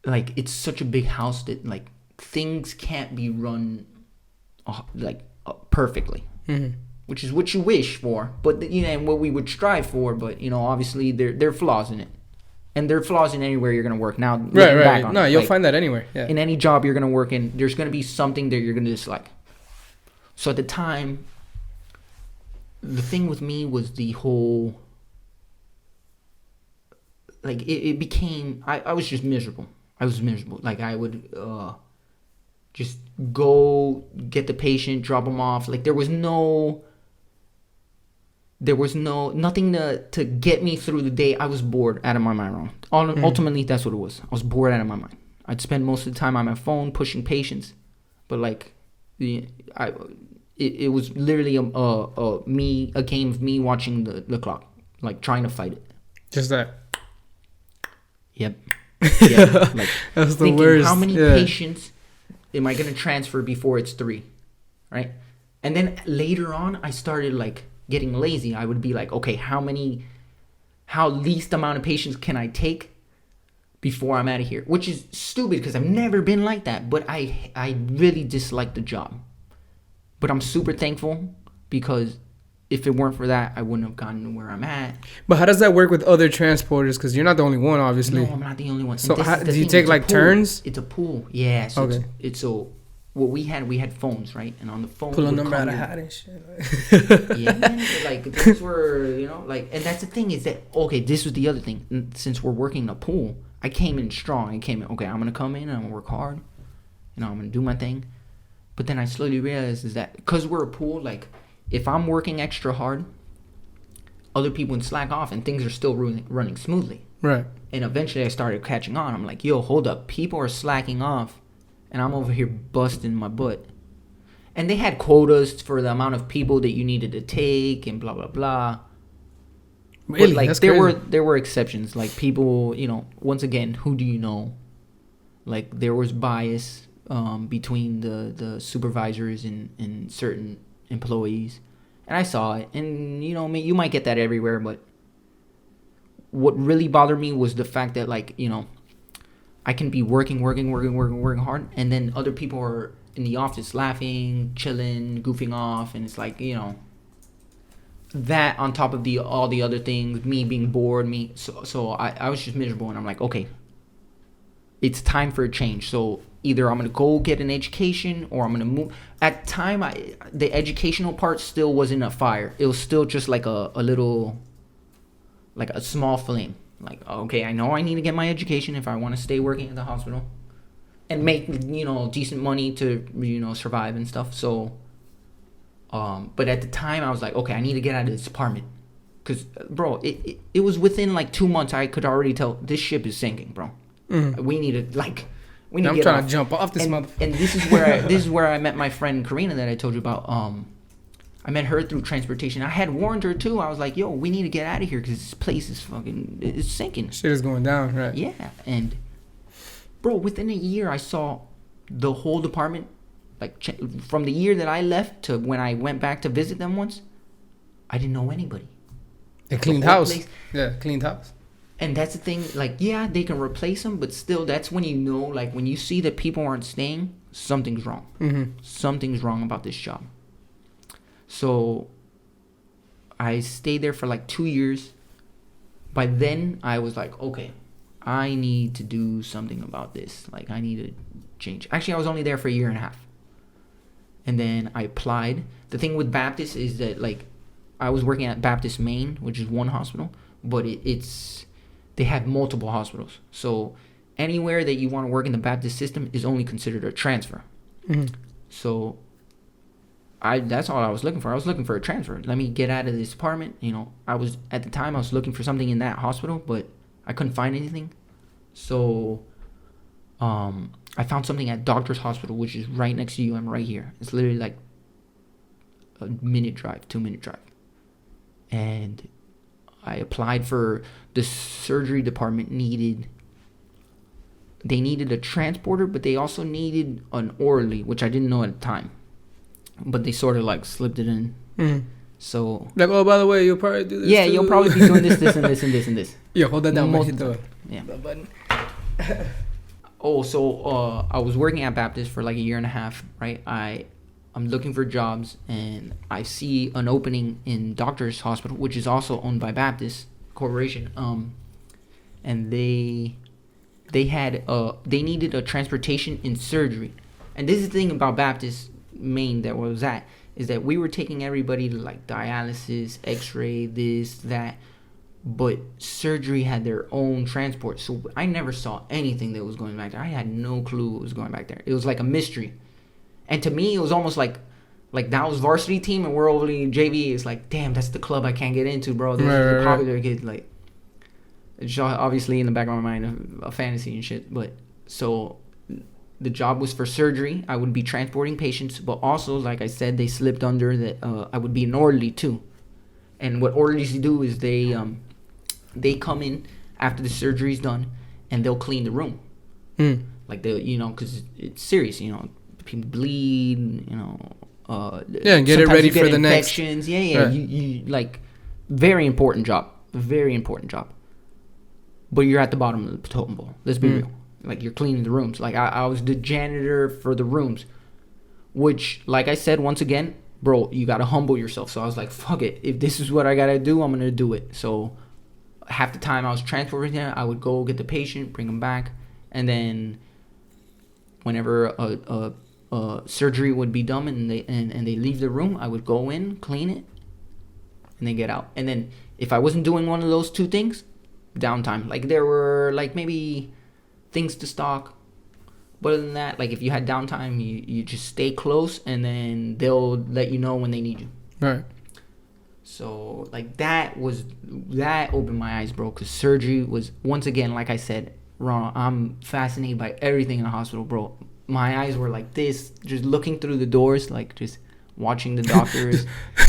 Like it's such a big house that like things can't be run perfectly, Mm-hmm. which is what you wish for, but and what we would strive for. But obviously there are flaws in it, and there are flaws in anywhere you're gonna work. Now, Right. No, you'll find that anywhere. Yeah. In any job you're gonna work in, there's gonna be something that you're gonna dislike. So at the time, the thing with me was the whole like it became I was just miserable. I was miserable. Like I would just go get the patient, drop them off. Like there was nothing to get me through the day. I was bored out of my mind. Ultimately, that's what it was. I was bored out of my mind. I'd spend most of the time on my phone pushing patients, but like it was literally a game of me watching the clock, like trying to fight it. Just that. Yep. Yeah, like that's the thinking, worst. how many patients am I gonna transfer before it's 3, right? And then later on, I started like getting lazy. I would be like, okay, how least amount of patients can I take before I'm out of here? Which is stupid because I've never been like that. But I really dislike the job. But I'm super thankful because if it weren't for that, I wouldn't have gotten to where I'm at. But how does that work with other transporters? Because you're not the only one, obviously. No, I'm not the only one. So do you take like turns? It's a pool. Yeah. So okay. It's so what we had phones, right? And on the phone, pull a number out of hat and shit. Yeah, man. Like things were, like, and that's the thing is that okay, this was the other thing. Since we're working in a pool, I came in strong. Okay, I'm gonna come in and I'm gonna work hard. I'm gonna do my thing. But then I slowly realized is that because we're a pool, like. If I'm working extra hard, other people can slack off and things are still running smoothly. Right. And eventually I started catching on. I'm like, yo, hold up. People are slacking off and I'm over here busting my butt. And they had quotas for the amount of people that you needed to take and blah, blah, blah. Really? But like that's there crazy. were exceptions. Like people, once again, who do you know? Like there was bias between the supervisors and certain employees, and I saw it, and you might get that everywhere, but what really bothered me was the fact that like I can be working hard, and then other people are in the office laughing, chilling, goofing off, and it's like that on top of all the other things, me being bored, so I was just miserable, and I'm like, okay, it's time for a change. So either I'm going to go get an education or I'm going to move. At the time, the educational part still wasn't a fire. It was still just like a little, like a small flame. Like, okay, I know I need to get my education if I want to stay working at the hospital and make, decent money to, survive and stuff. So, but at the time I was like, okay, I need to get out of this apartment. Because, bro, it was within like 2 months I could already tell this ship is sinking, bro. Mm. We need to, like... I'm trying to jump off this motherfucker. And this is where I met my friend Karina that I told you about. I met her through transportation. I had warned her too. I was like, "Yo, we need to get out of here because this place is it's sinking. Shit is going down, right?" Yeah, and bro, within a year, I saw the whole department Like from the year that I left to when I went back to visit them once, I didn't know anybody. A cleaned house. Yeah, cleaned house. And that's the thing, like, yeah, they can replace them, but still, that's when you know, like, when you see that people aren't staying, something's wrong. Something's wrong about this job. So I stayed there for like 2 years. By then, I was like, okay, I need to do something about this. Like, I need to change. Actually, I was only there for a year and a half. And then I applied. The thing with Baptist is that, like, I was working at Baptist Maine, which is one hospital, but they have multiple hospitals. So anywhere that you want to work in the Baptist system is only considered a transfer. So that's all I was looking for. I was looking for a transfer. Let me get out of this apartment. You know, at the time I was looking for something in that hospital, but I couldn't find anything. So I found something at Doctor's Hospital, which is right next to UM, right here. It's literally like a 2-minute drive. And I applied for the surgery department. They needed a transporter, but they also needed an orderly, which I didn't know at the time. But they sort of like slipped it in. So like, oh, by the way, you'll probably do this. Yeah, too. you'll probably be doing this, and this, and this, and this. Yeah, hold that down. Yeah. That button. So I was working at Baptist for like a year and a half, right? I'm looking for jobs, and I see an opening in Doctor's Hospital, which is also owned by Baptist Corporation. And they needed a transportation in surgery. And this is the thing about Baptist Maine that was at, is that we were taking everybody to like dialysis, x-ray, this, that, but surgery had their own transport. So I never saw anything that was going back there. I had no clue what was going back there. It was like a mystery. And to me, it was almost like that was varsity team and we're only JV. It's like, damn, that's the club I can't get into, bro. This is the popular kid. Like, it's obviously in the back of my mind a fantasy and shit. But so the job was for surgery. I would be transporting patients, but also, like I said, they slipped under that I would be an orderly too. And what orderlies do is they come in after the surgery's done and they'll clean the room. Like because it's serious, people bleed, and get it ready for the next. Yeah. Right. You like, very important job. But you're at the bottom of the totem pole. Let's be real. Like, you're cleaning the rooms. Like, I was the janitor for the rooms, which, like I said, once again, bro, you got to humble yourself. So I was like, fuck it. If this is what I got to do, I'm going to do it. So half the time I was transporting there, I would go get the patient, bring him back. And then whenever a surgery would be done and they leave the room, I would go in, clean it, and then get out. And then if I wasn't doing one of those two things, downtime. Like, there were like maybe things to stock, but other than that, like, if you had downtime, you just stay close and then they'll let you know when they need you. Right. So like, that opened my eyes, bro, because surgery was, once again, like I said, Ronald, I'm fascinated by everything in the hospital, bro. My eyes were like this, just looking through the doors, like just watching the doctors.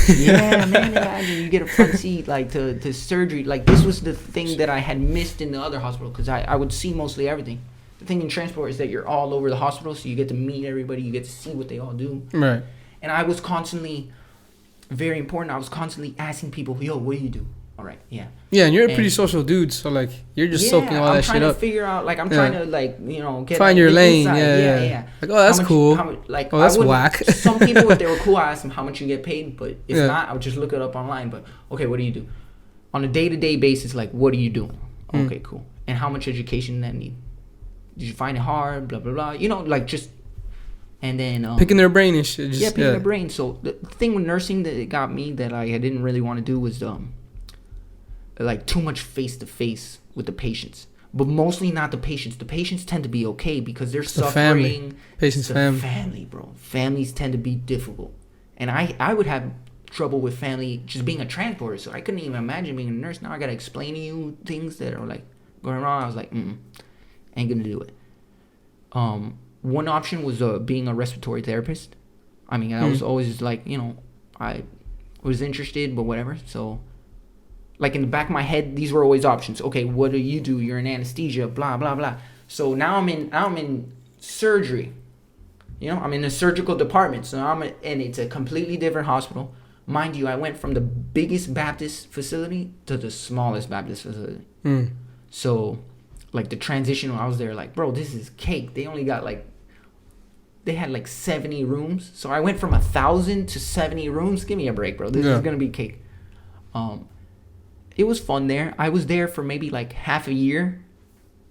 Yeah, man, imagine you get a front seat, like, to surgery. Like, this was the thing that I had missed in the other hospital, because I would see mostly everything. The thing in transport is that you're all over the hospital, so you get to meet everybody, you get to see what they all do. Right. And I was constantly, very important, I was constantly asking people, yo, what do you do? All right, yeah. Yeah, and you're a pretty social dude, so, like, you're just soaking all that shit up. I'm trying to figure out, like, I'm trying to, like, find your lane. Yeah. Like, oh, that's cool. Like, oh, that's whack. Some people, if they were cool, I asked them how much you get paid, but if not, I would just look it up online. But, okay, what do you do? On a day-to-day basis, like, what do you do? Okay, cool. And how much education did that need? Did you find it hard? Blah, blah, blah. Like, just... And then... picking their brain and shit. Just, picking their brain. So, the thing with nursing that got me that I didn't really want to do was... like, too much face-to-face with the patients. But mostly not the patients. The patients tend to be okay because they're suffering. Family. Patients' family. Family, bro. Families tend to be difficult. And I would have trouble with family just being a transporter. So I couldn't even imagine being a nurse. Now I got to explain to you things that are, like, going wrong. I was like, ain't going to do it. One option was being a respiratory therapist. I mean, I was always, like, I was interested, but whatever. So... like, in the back of my head, these were always options. Okay, what do? You're in anesthesia, blah, blah, blah. So now I'm in surgery. You know, I'm in a surgical department, so and it's a completely different hospital. Mind you, I went from the biggest Baptist facility to the smallest Baptist facility. Mm. So, like the transition when I was there, like, bro, this is cake. They only got they had like 70 rooms. So I went from 1,000 to 70 rooms. Give me a break, bro. This is gonna be cake. It was fun there. I was there for maybe like half a year.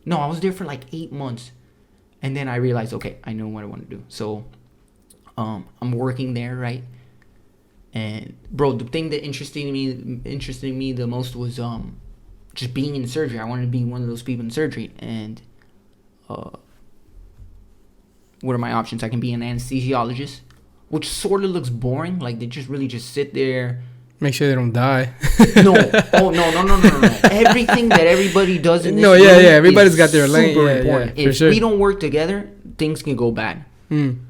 No, I was there for like 8 months. And then I realized, okay, I know what I want to do. So, I'm working there, right? And bro, the thing that interested me the most was just being in surgery. I wanted to be one of those people in surgery. And what are my options? I can be an anesthesiologist, which sort of looks boring. Like they just really just sit there. Make sure they don't die. No. Oh, no. Everything that everybody does in this room everybody's got their lane. Super important. If we don't work together, things can go bad. Mm.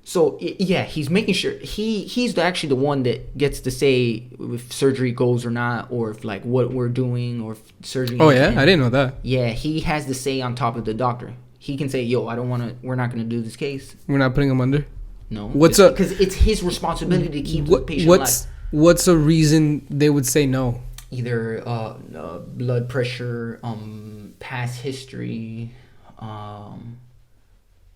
So yeah, he's making sure he's actually the one that gets to say if surgery goes or not, or if like what we're doing, or if surgery. Oh yeah, I didn't know that. Yeah, he has the say on top of the doctor. He can say, "Yo, we're not gonna do this case. We're not putting him under." No, because it's his responsibility to keep the patient alive. What's a reason they would say no? Either blood pressure, past history,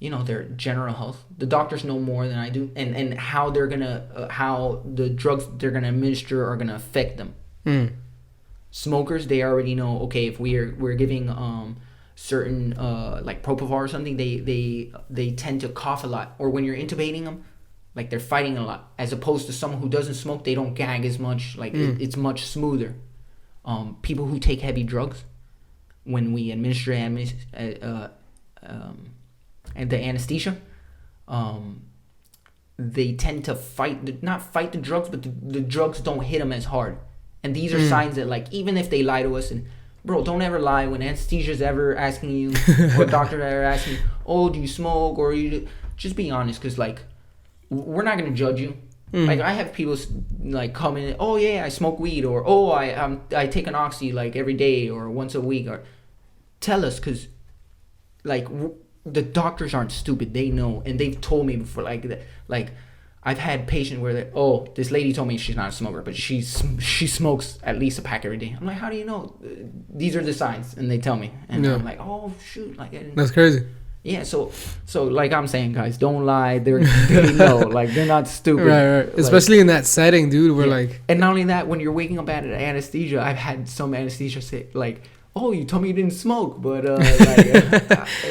their general health. The doctors know more than I do, and how they're gonna how the drugs they're gonna administer are gonna affect them. Mm. Smokers, they already know. Okay, if we're giving certain like propofol or something, they tend to cough a lot, or when you're intubating them, like they're fighting a lot. As opposed to someone who doesn't smoke, they don't gag as much. Like it's much smoother. People who take heavy drugs, when we administer and the anesthesia, they tend to not fight the drugs, but the drugs don't hit them as hard. And these are signs that, like, even if they lie to us, and bro, don't ever lie when anesthesia's ever asking you, or doctor ever asking you, oh, do you smoke, or just be honest, because like we're not gonna judge you. Like I have people like come in, oh yeah, I smoke weed, or oh I take an oxy like every day or once a week, or tell us, because like the doctors aren't stupid. They know, and they've told me before, like that. Like I've had patients where they, oh, this lady told me she's not a smoker, but she smokes at least a pack every day. I'm like, how do you know? These are the signs, and they tell me, and I'm like, oh shoot, like that's crazy. Yeah, so like I'm saying, guys, don't lie. They know, like they're not stupid. Right. Like, especially in that setting, dude. We're like, and not only that, when you're waking up at anesthesia, I've had some anesthesia say like, oh, you told me you didn't smoke, but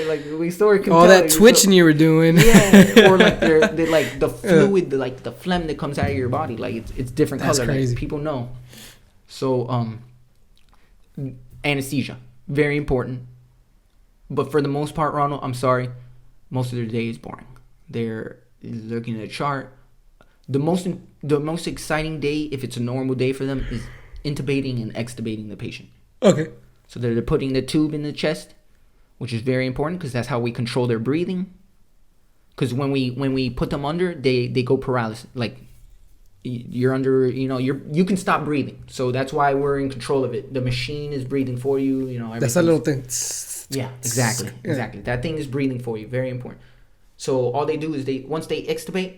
like we sort of can all tell that twitching you were doing. Yeah, or like they like the fluid, like the phlegm that comes out of your body, like it's different That's color. crazy. Like, people know. So anesthesia, very important. But for the most part, Ronald, I'm sorry, most of their day is boring. They're looking at a chart. The most exciting day, if it's a normal day for them, is intubating and extubating the patient. Okay. So they're putting the tube in the chest, which is very important because that's how we control their breathing. Because when we put them under, they go paralysis. Like you're under, you can stop breathing. So that's why we're in control of it. The machine is breathing for you. That's that little thing. Yeah, exactly. That thing is breathing for you. Very important. So all they do is once they extubate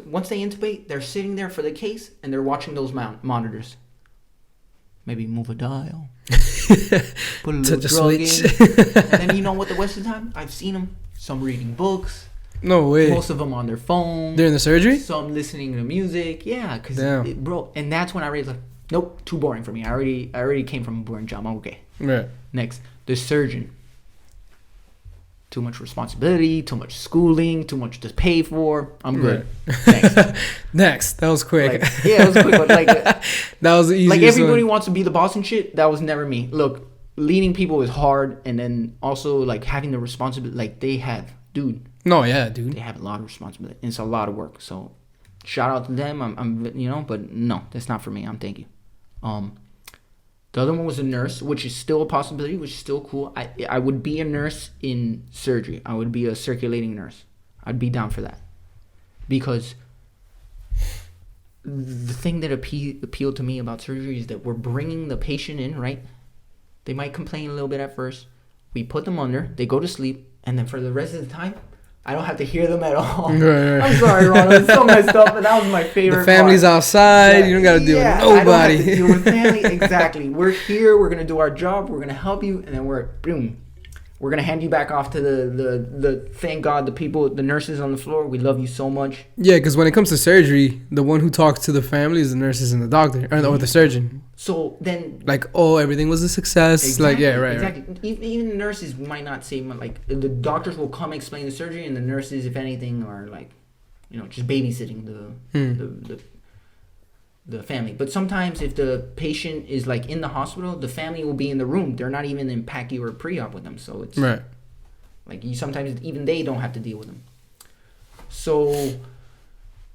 once they intubate, they're sitting there for the case and they're watching those monitors. Maybe move a dial, put a little drug in, and then you know what? The rest of the time, I've seen them. Some reading books. No way. Most of them on their phone. During the surgery? Some listening to music. Yeah, bro. And that's when I realized, nope, too boring for me. I already came from a boring job. I'm okay. Right. Next, the surgeon. Too much responsibility, too much schooling, too much to pay for. I'm good. Right. Next. That was quick. It was quick, but like that was the easiest. Like everybody wants to be the boss and shit. That was never me. Look, leading people is hard, and then also like having the responsibility. Like they have, dude. No, yeah, dude. They have a lot of responsibility. And it's a lot of work. So, shout out to them. I'm but no, that's not for me. Thank you. The other one was a nurse, which is still a possibility, which is still cool. I would be a nurse in surgery. I would be a circulating nurse. I'd be down for that. Because the thing that appealed to me about surgery is that we're bringing the patient in, right? They might complain a little bit at first. We put them under. They go to sleep. And then for the rest of the time, I don't have to hear them at all. Right. I'm sorry, Ron. It's so messed up, but that was my favorite The family's part. outside. You don't got to deal with I don't have nobody. to deal with family. Exactly. We're here. We're gonna do our job. We're gonna help you, and then we're gonna hand you back off to the thank God, the nurses on the floor. We love you so much. Yeah, because when it comes to surgery, the one who talks to the family is the nurses and the doctor, or the surgeon. So then, Like, oh, everything was a success. exactly, Like, yeah, right. exactly. Even the nurses might not say like the doctors will come explain the surgery, and the nurses, if anything, are like, just babysitting the family. But sometimes if the patient is like in the hospital, the family will be in the room. They're not even in PACU or pre-op with them. So it's Right. like sometimes even they don't have to deal with them. So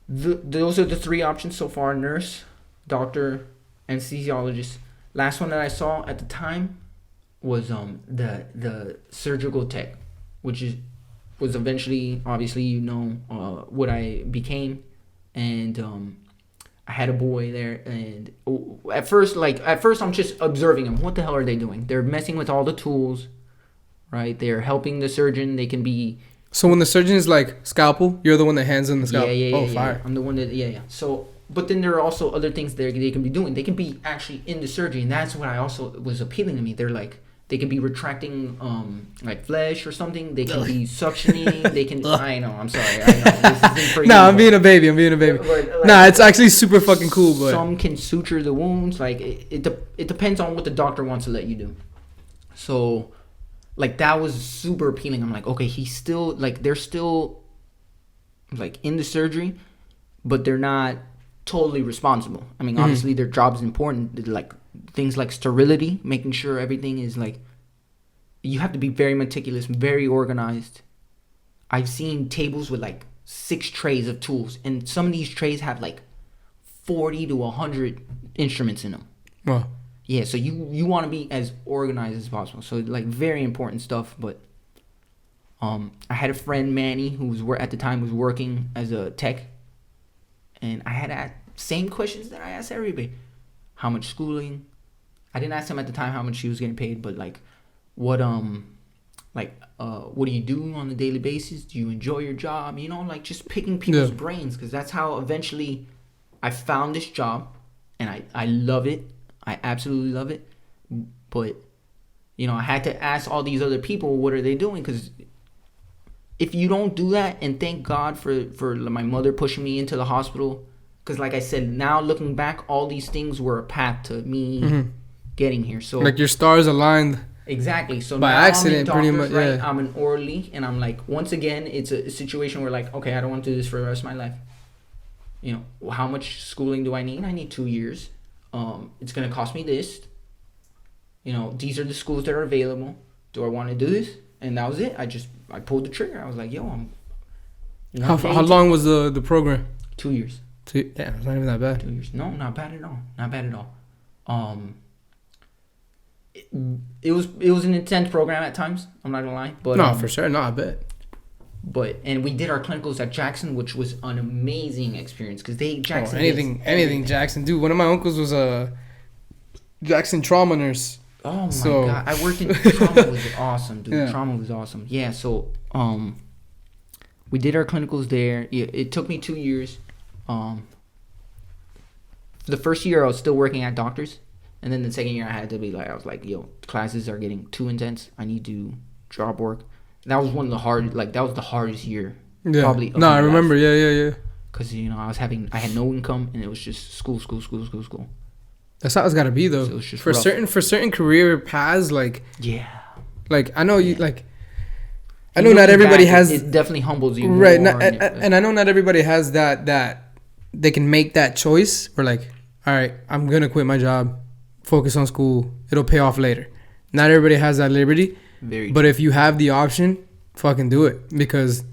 those are the three options so far: nurse, doctor, anesthesiologist. Last one that I saw at the time was the surgical tech, which was eventually, obviously, what I became. And I had a boy there, and at first I'm just observing them. What the hell are they doing? They're messing with all the tools, right? They're helping the surgeon. They can be. So when the surgeon is like scalpel, you're the one that hands in the scalpel. Yeah. Fire. I'm the one that So, but then there are also other things they can be doing. They can be actually in the surgery, and that's what I also was appealing to me. They're like, they can be retracting like flesh or something. They can be suctioning. They can. I know. I'm sorry. I know. This isn't for you. No, I'm being a baby. But, Nah, it's actually super fucking cool. But some can suture the wounds. Like it depends on what the doctor wants to let you do. So, like, that was super appealing. I'm like, okay, he's still like, they're still like in the surgery, but they're not totally responsible. I mean, obviously their job is important. They're like things like sterility, making sure everything is like, you have to be very meticulous, very organized. I've seen tables with like 6 trays of tools, and some of these trays have like 40 to 100 instruments in them. well, Yeah, so you want to be as organized as possible. So like very important stuff. But I had a friend, Manny, who was at the time was working as a tech, and I had asked same questions that I asked everybody: how much schooling? I didn't ask him at the time how much he was getting paid, but like what do you do on a daily basis? Do you enjoy your job? Like just picking people's brains, because that's how eventually I found this job, and I love it. I absolutely love it. But I had to ask all these other people, what are they doing? Because if you don't do that, and thank God for my mother pushing me into the hospital, because like I said, now looking back, all these things were a path to me getting here. So like your stars aligned. Exactly. So by now accident, I'm in pretty doctors, much. right? Yeah. I'm an orderly, and I'm like, once again, it's a situation where like, okay, I don't want to do this for the rest of my life. How much schooling do I need? I need 2 years. It's gonna cost me this. These are the schools that are available. Do I want to do this? And that was it. I pulled the trigger. I was like, yo, How long was the program? 2 years. Damn, it's not even that bad. 2 years. No, not bad at all. Not bad at all. It was an intense program at times. I'm not gonna lie, but No, for sure. No, I bet. And we did our clinicals at Jackson, which was an amazing experience, because Jackson anything Jackson. Dude, one of my uncles was a Jackson trauma nurse. Oh my God, I worked in trauma. Was awesome, dude. Yeah. Trauma was awesome. Yeah, so we did our clinicals there. It took me 2 years. The first year I was still working at doctors, and then the second year I was like, yo, classes are getting too intense. I need to job work. That was that was the hardest year. Yeah. Probably. No, I remember. Yeah. Because I had no income, and it was just school. That's how it's gotta be though. So it's just for rough. certain career paths, like I know you like. I know not everybody has. It definitely humbles you, right? more, And I know not everybody has that they can make that choice. We're like, all right, I'm gonna quit my job, focus on school. It'll pay off later. Not everybody has that liberty. But if you have the option, fucking do it, because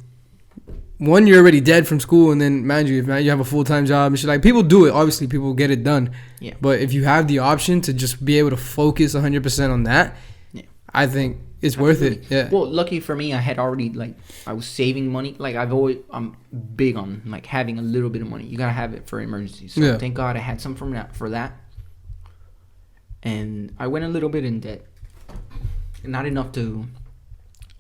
one, you're already dead from school, and then mind you, if you have a full-time job and shit, like, people do it. Obviously, people get it done. Yeah. But if you have the option to just be able to focus 100% on that, I think it's worth it. Yeah. Well, lucky for me, I had already I was saving money. Like I'm big on like having a little bit of money. You gotta have it for emergencies. So thank God I had some for that. And I went a little bit in debt. Not enough to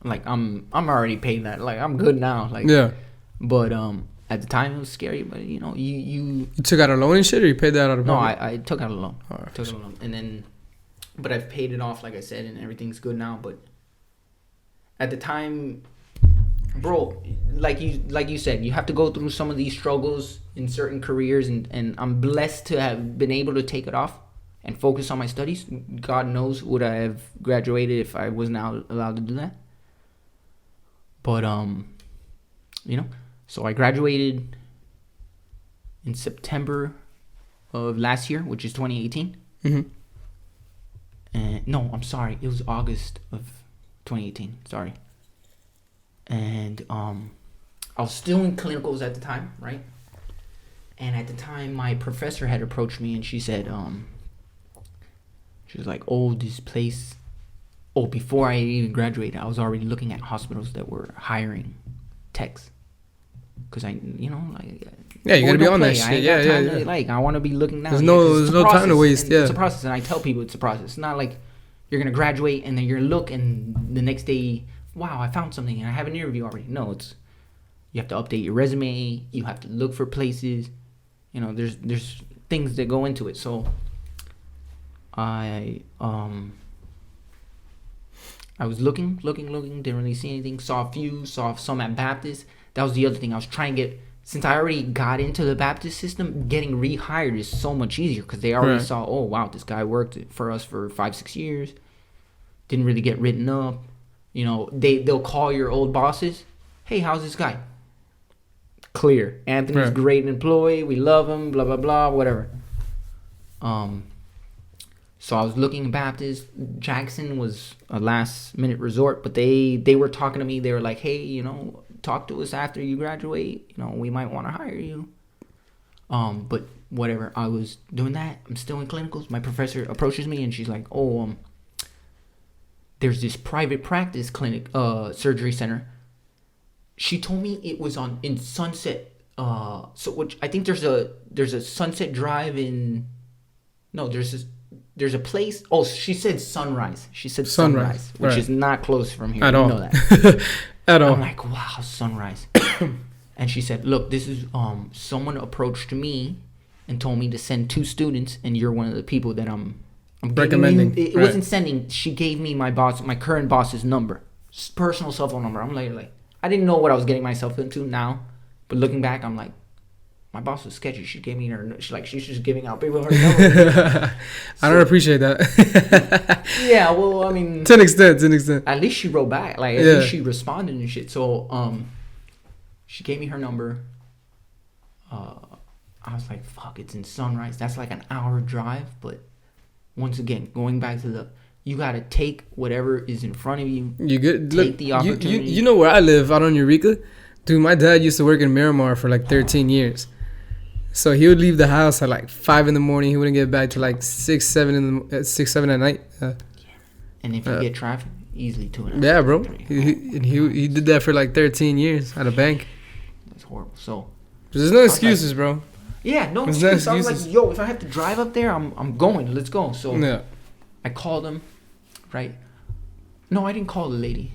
Like I'm already paying that. Like I'm good now. Like Yeah. But at the time it was scary. But you know, you You took out a loan and shit, or you paid that out of no, pocket? I took out a loan. Alright. Took out a loan, and then, but I've paid it off, like I said, and everything's good now. But at the time, bro, like you said, you have to go through some of these struggles in certain careers, and I'm blessed to have been able to take it off and focus on my studies. God knows would I have graduated if I was not allowed to do that. But you know, so I graduated in September of last year, which is 2018. Mm-hmm. And no, I'm sorry, it was August of 2018. Sorry. And I was still in clinicals at the time, right? And at the time, my professor had approached me, and she said, she was like, "Oh, this place." Oh, before I even graduated, I was already looking at hospitals that were hiring techs, because I, you know, like. Yeah, you gotta be on that I shit. ain't Yeah, got yeah, time yeah. to, like, I want to be looking now. There's Yeah, no- 'cause it's there's a no time to process, waste, and yeah. It's a process, and I tell people it's a process. It's not like you're gonna graduate and then you're look and the next day, wow, I found something and I have an interview already. No, it's you have to update your resume. You have to look for places. You know, there's things that go into it. So I was looking, didn't really see anything. Saw a few, saw some at Baptist. That was the other thing. I was trying to get, since I already got into the Baptist system, getting rehired is so much easier because they already Right. saw, oh, wow, this guy worked for us for 5-6 years. Didn't really get written up. You know, they'll call your old bosses. Hey, how's this guy? Clear. Anthony's Right. great employee. We love him. Blah, blah, blah, whatever. So I was looking at Baptist. Jackson was a last minute resort, but they were talking to me. They were like, hey, you know, talk to us after you graduate. You know, we might want to hire you. But whatever. I was doing that. I'm still in clinicals. My professor approaches me and she's like, oh, there's this private practice clinic, surgery center. She told me it was in Sunset. So which I think there's a Sunset Drive in. No, there's a place. Oh, she said Sunrise. She said Sunrise, which right. is not close from here. At You all. know that. At all. I'm like, wow, Sunrise. And she said, look, this is someone approached me and told me to send 2 students, and you're one of the people that I'm Recommending. It Right. wasn't sending. She gave me my current boss's number, personal cell phone number. I'm like, I didn't know what I was getting myself into now, but looking back, I'm like, my boss was sketchy. She gave me her. She's just giving out people her number. I don't appreciate that. Yeah, well, I mean, to an extent. at least she wrote back. Like, at Yeah. least she responded and shit. So, she gave me her number. I was like, fuck, it's in Sunrise. That's like an hour drive. But once again, going back to you got to take whatever is in front of you. You good? Take the opportunity. You know where I live, out on Eureka? Dude, my dad used to work in Miramar for like 13 years. So he would leave the house at like 5 in the morning. He wouldn't get back till like 6, 7 at night. And if you get traffic, easily 2 and a half. Yeah, bro. 3. He did that for like 13 years at a bank. That's horrible. So There's no excuses, bro. yeah, no There's no excuse. I was excuses. like, yo, if I have to drive up there, I'm going. Let's go. So Yeah. I called him, right? No, I didn't call the lady.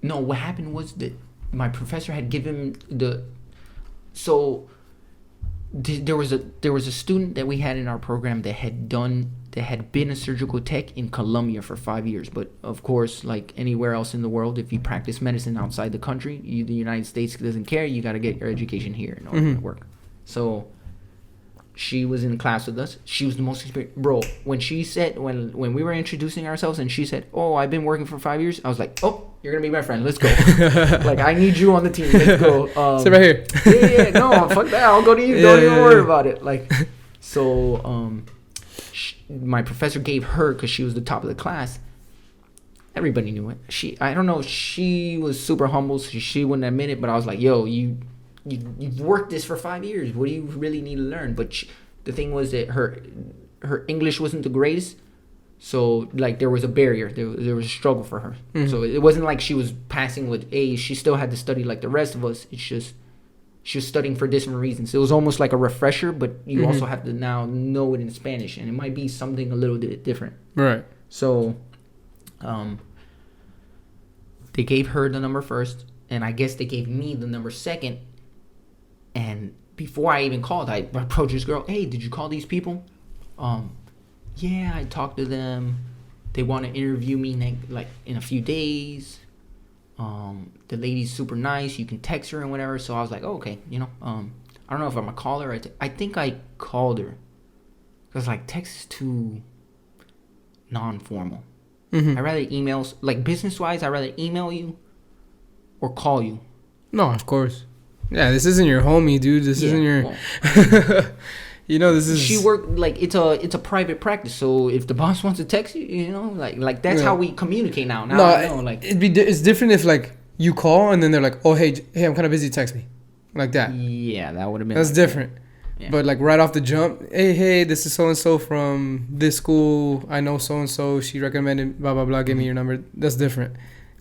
No, what happened was that my professor had given there was a student that we had in our program that had been a surgical tech in Colombia for 5 years, but of course, like anywhere else in the world, if you practice medicine outside the country, the United States doesn't care. You got to get your education here in order to work. So she was in class with us. She was the most experienced. Bro, when she said, when we were introducing ourselves and she said, oh, I've been working for 5 years, I was like, oh, you're going to be my friend. Let's go. Like, I need you on the team. Let's go. Sit right here. Yeah. No, fuck that. I'll go to you. Don't even worry about it. Like, so my professor gave her, because she was the top of the class. Everybody knew it. I don't know. She was super humble, so she wouldn't admit it. But I was like, yo, you've worked this for 5 years. What do you really need to learn? But the thing was that her English wasn't the greatest. So, like, there was a barrier. There was a struggle for her. So it wasn't like she was passing with A's. She still had to study like the rest of us. It's just she was studying for different reasons. It was almost like a refresher, but you Mm-hmm. also have to now know it in Spanish, and it might be something a little bit different. Right. So, they gave her the number first, and I guess they gave me the number second. And before I even called, I approached this girl. Hey, did you call these people? Yeah, I talked to them. They want to interview me in a few days. The lady's super nice. You can text her and whatever. So I was like, oh, okay, I don't know if I'm gonna call her. I think I called her because like text is too non-formal. Mm-hmm. I rather emails, like business wise. I rather email you or call you. No, of course. Yeah, this isn't your homie, dude. This isn't your. Well, This is. she worked like it's a private practice. So if the boss wants to text you, like that's how we communicate now. Now No, I know, like it's different if like you call and then they're like, oh hey, I'm kind of busy. Text me, like that. yeah, that would have been. That's like, different. Yeah. But like right off the jump, hey, this is so and so from this school. I know so and so. She recommended blah blah blah. Give me your number. That's different.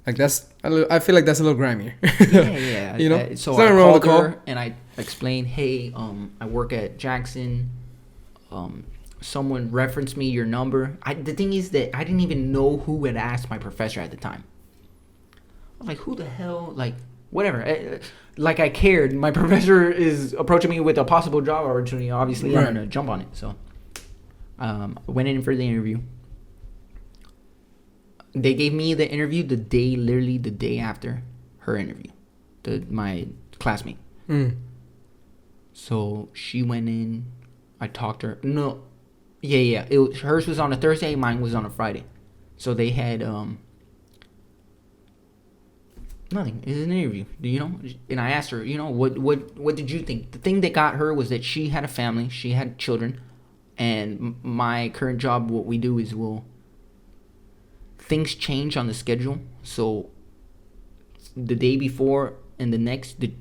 Like I feel like that's a little grimier. Yeah. So It's I nothing wrong with called the call. her and I explained, hey, I work at Jackson. Someone referenced me your number. The thing is that I didn't even know who had asked my professor at the time. I was like, who the hell? Like, whatever. Like I cared. My professor is approaching me with a possible job opportunity. Obviously, Right. I'm gonna jump on it. So, went in for the interview. They gave me the interview literally the day after her interview, my classmate. Mm. So she went in. I talked to her. No, yeah. Hers was on a Thursday. Mine was on a Friday. So they had nothing. It's an interview. And I asked her, what did you think? The thing that got her was that she had a family. She had children, and my current job, what we do is things change on the schedule. So the day before and the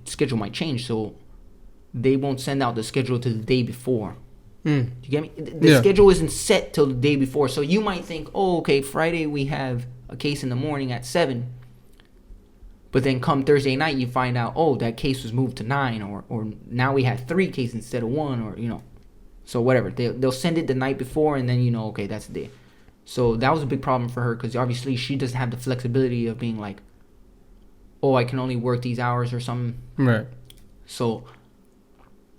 schedule might change. So they won't send out the schedule to the day before. Mm. You get me? The schedule isn't set till the day before. So you might think, oh, okay, Friday we have a case in the morning at 7. But then come Thursday night, you find out, oh, that case was moved to 9, or now we have 3 cases instead of 1, or. So whatever. They'll send it the night before, and then okay, that's the day. So that was a big problem for her because obviously she doesn't have the flexibility of being like, oh, I can only work these hours or something. Right. So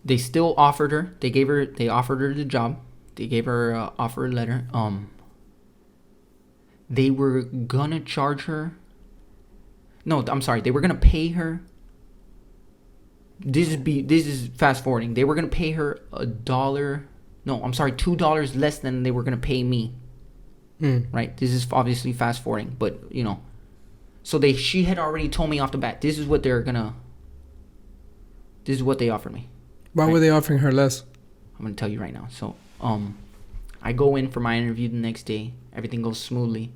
they still offered her. They offered her the job. They gave her an offer letter. They were gonna charge her. No, I'm sorry. They were gonna pay her. This is fast forwarding. They were gonna pay her $1. No, I'm sorry, $2 less than they were gonna pay me. Mm. Right. This is obviously fast forwarding, but So she had already told me off the bat. This is what they offered me. Why were they offering her less? I'm gonna tell you right now. So, I go in for my interview the next day. Everything goes smoothly.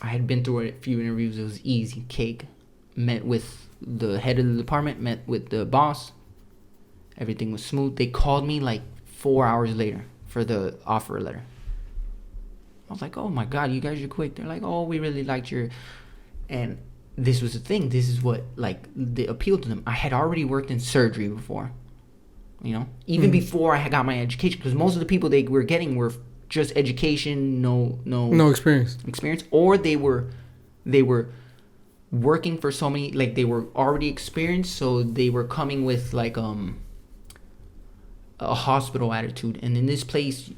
I had been through a few interviews. It was easy, cake. Met with the head of the department. Met with the boss. Everything was smooth. They called me like 4 hours later for the offer letter. I was like, oh my God, you guys are quick. They're like, oh, we really liked your... And this was the thing. This is what, the appeal to them. I had already worked in surgery before. Even before I had got my education. Because most of the people they were getting were just education, no experience. Or they were working for so many... Like, they were already experienced, so they were coming with, a hospital attitude. And in this place...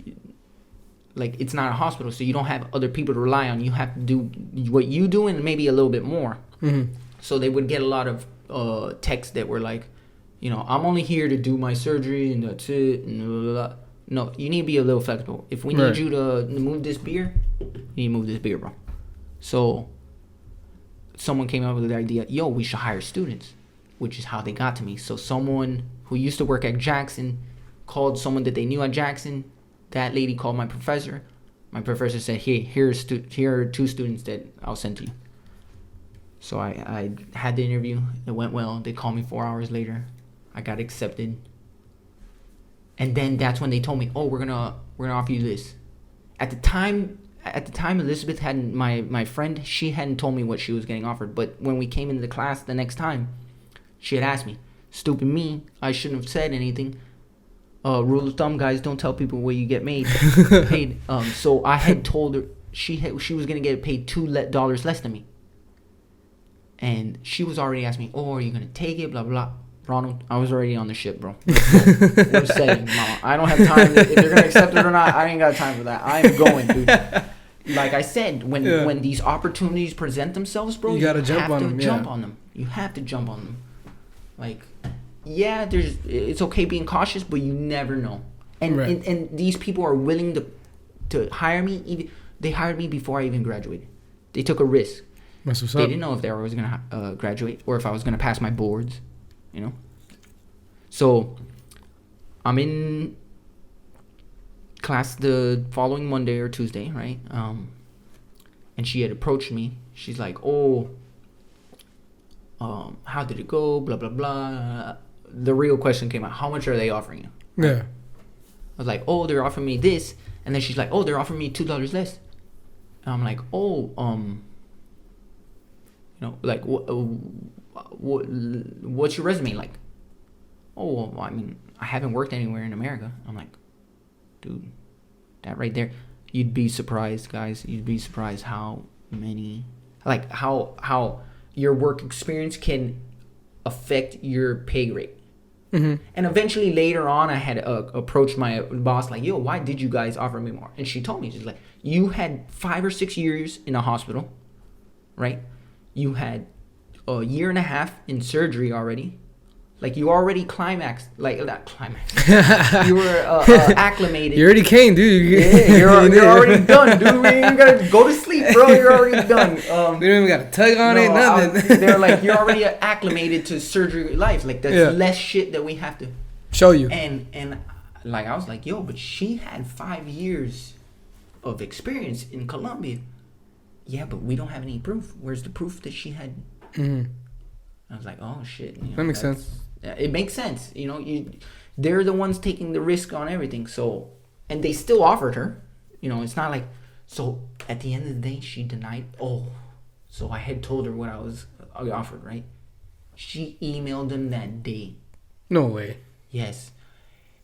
it's not a hospital, so you don't have other people to rely on. You have to do what you do and maybe a little bit more. Mm-hmm. So they would get a lot of texts that were like, I'm only here to do my surgery and that's it. And blah, blah, blah. No, you need to be a little flexible. If we need you to move this beer, you need to move this beer, bro. So someone came up with the idea, we should hire students, which is how they got to me. So someone who used to work at Jackson called someone that they knew at Jackson. That lady called my professor. My professor said, hey, here are 2 students that I'll send to you. So I had the interview. It went well. They called me 4 hours later. I got accepted. And then that's when they told me, oh, we're gonna offer you this. At the time, Elizabeth my friend, she hadn't told me what she was getting offered. But when we came into the class the next time, She had asked me. Stupid me. I shouldn't have said anything. Rule of thumb, guys, don't tell people where you get paid. So I had told her she was gonna get paid $2 less than me, and she was already asking me, "Oh, are you gonna take it?" Blah blah. Ronald, I was already on the ship, bro. We're saying, Mama, I don't have time. If you're gonna accept it or not, I ain't got time for that. I'm going, dude. Like I said, when these opportunities present themselves, bro, you gotta jump on them. Jump on them. You have to jump on them. Like, yeah, it's okay being cautious, but you never know. And these people are willing to hire me. Even they hired me before I even graduated. They took a risk. They didn't know if I was gonna graduate or if I was gonna pass my boards. You know. So, I'm in class the following Monday or Tuesday, right? And she had approached me. She's like, "Oh, how did it go? Blah blah blah." The real question came out: how much are they offering you? Yeah. I was like, "Oh, they're offering me this," and then she's like, "Oh, they're offering me $2 less." And I'm like, "Oh, like what's your resume like?" "Oh, well, I mean, I haven't worked anywhere in America." I'm like, dude, that right there, you'd be surprised, guys. You'd be surprised how many, like how your work experience can affect your pay rate. Mm-hmm. And eventually later on, I had approached my boss like, "Yo, why did you guys offer me more?" And she told me, she's like, "You had 5 or 6 years in a hospital, right? You had a year and a half in surgery already. Like, you already climaxed, like, not climaxed. You were acclimated. You already came, dude. Yeah, you're already done, dude. We ain't gotta go to sleep, bro. You're already done. We don't even got to tug on it, nothing. They're like, you're already acclimated to surgery life. Like, that's less shit that we have to show you. And like, I was like, yo, but she had 5 years of experience in Colombia. Yeah, but we don't have any proof. Where's the proof that she had? Mm-hmm. I was like, oh shit. You know, that makes sense. It makes sense. You know, they're the ones taking the risk on everything. So, and they still offered her. You know, it's not like, so at the end of the day, she denied. Oh, so I had told her what I offered, right? She emailed them that day. No way. Yes.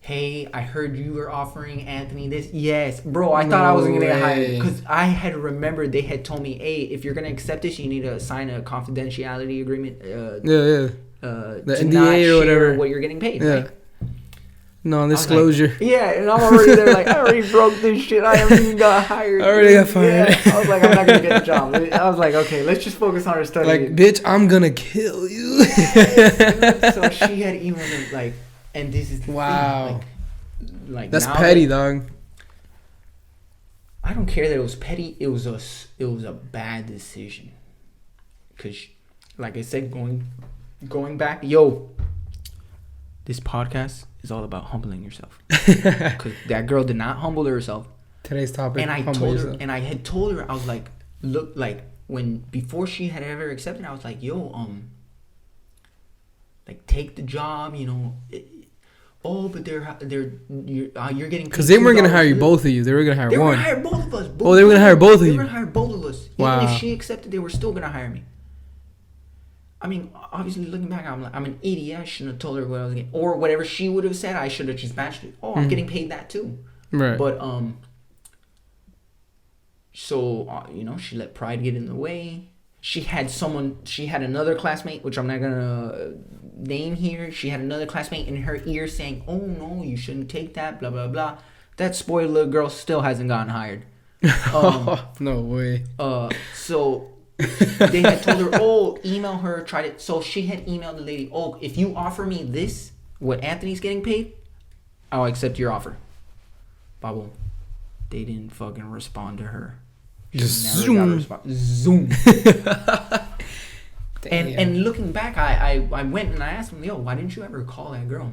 Hey, I heard you were offering Anthony this. Yes, bro, I thought I wasn't going to get hired. Because I had remembered they had told me, hey, if you're going to accept this, you need to sign a confidentiality agreement. The to NDA not or whatever. Share what you're getting paid, right? Non-disclosure. Like, yeah, and I'm already there like, I already broke this shit. I haven't even got hired. I already got fired. Yeah. I was like, I'm not going to get the job. I was like, okay, let's just focus on our study. Like, bitch, I'm going to kill you. So she had emailed him, like, and this is the wow. thing. Like that's petty, dog. I don't care that it was petty. It was a bad decision. Cause, like I said, going back, yo, this podcast is all about humbling yourself. Cause that girl did not humble herself. Today's topic. And I told her, and I had told her, I was like, look, like before she had ever accepted, I was like, yo, like take the job, you know. Oh, but you're getting, because they weren't gonna hire you, both of you. They were gonna hire one. They were gonna hire both of us. Oh, they were gonna hire both of you. They were gonna hire both of us. Wow. Even if she accepted, they were still gonna hire me. I mean, obviously looking back, I'm an idiot. I shouldn't have told her what I was getting, or whatever she would have said. I should have just matched it. Oh, I'm getting paid that too. Right. But so you know, she let pride get in the way. She had another classmate, which I'm not gonna name here. She had another classmate in her ear saying, "Oh no, you shouldn't take that." Blah blah blah. That spoiled little girl still hasn't gotten hired. No way. So they had told her, "Oh, email her." Tried it. So she had emailed the lady, "Oh, if you offer me this, what Anthony's getting paid, I'll accept your offer." Baboom. They didn't fucking respond to her. Just zoom. Zoom. And looking back, I went and I asked them, yo, why didn't you ever call that girl?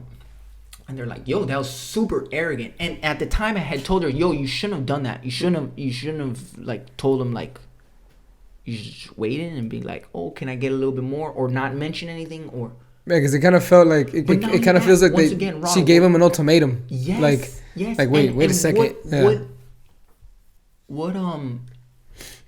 And they're like, yo, that was super arrogant. And at the time I had told her, yo, you shouldn't have done that. You shouldn't have like told them, like, you should just wait in and be like, oh, can I get a little bit more, or not mention anything, or yeah, because it kind of felt like it kind of feels like she gave him an ultimatum. Yes. Like wait a second. What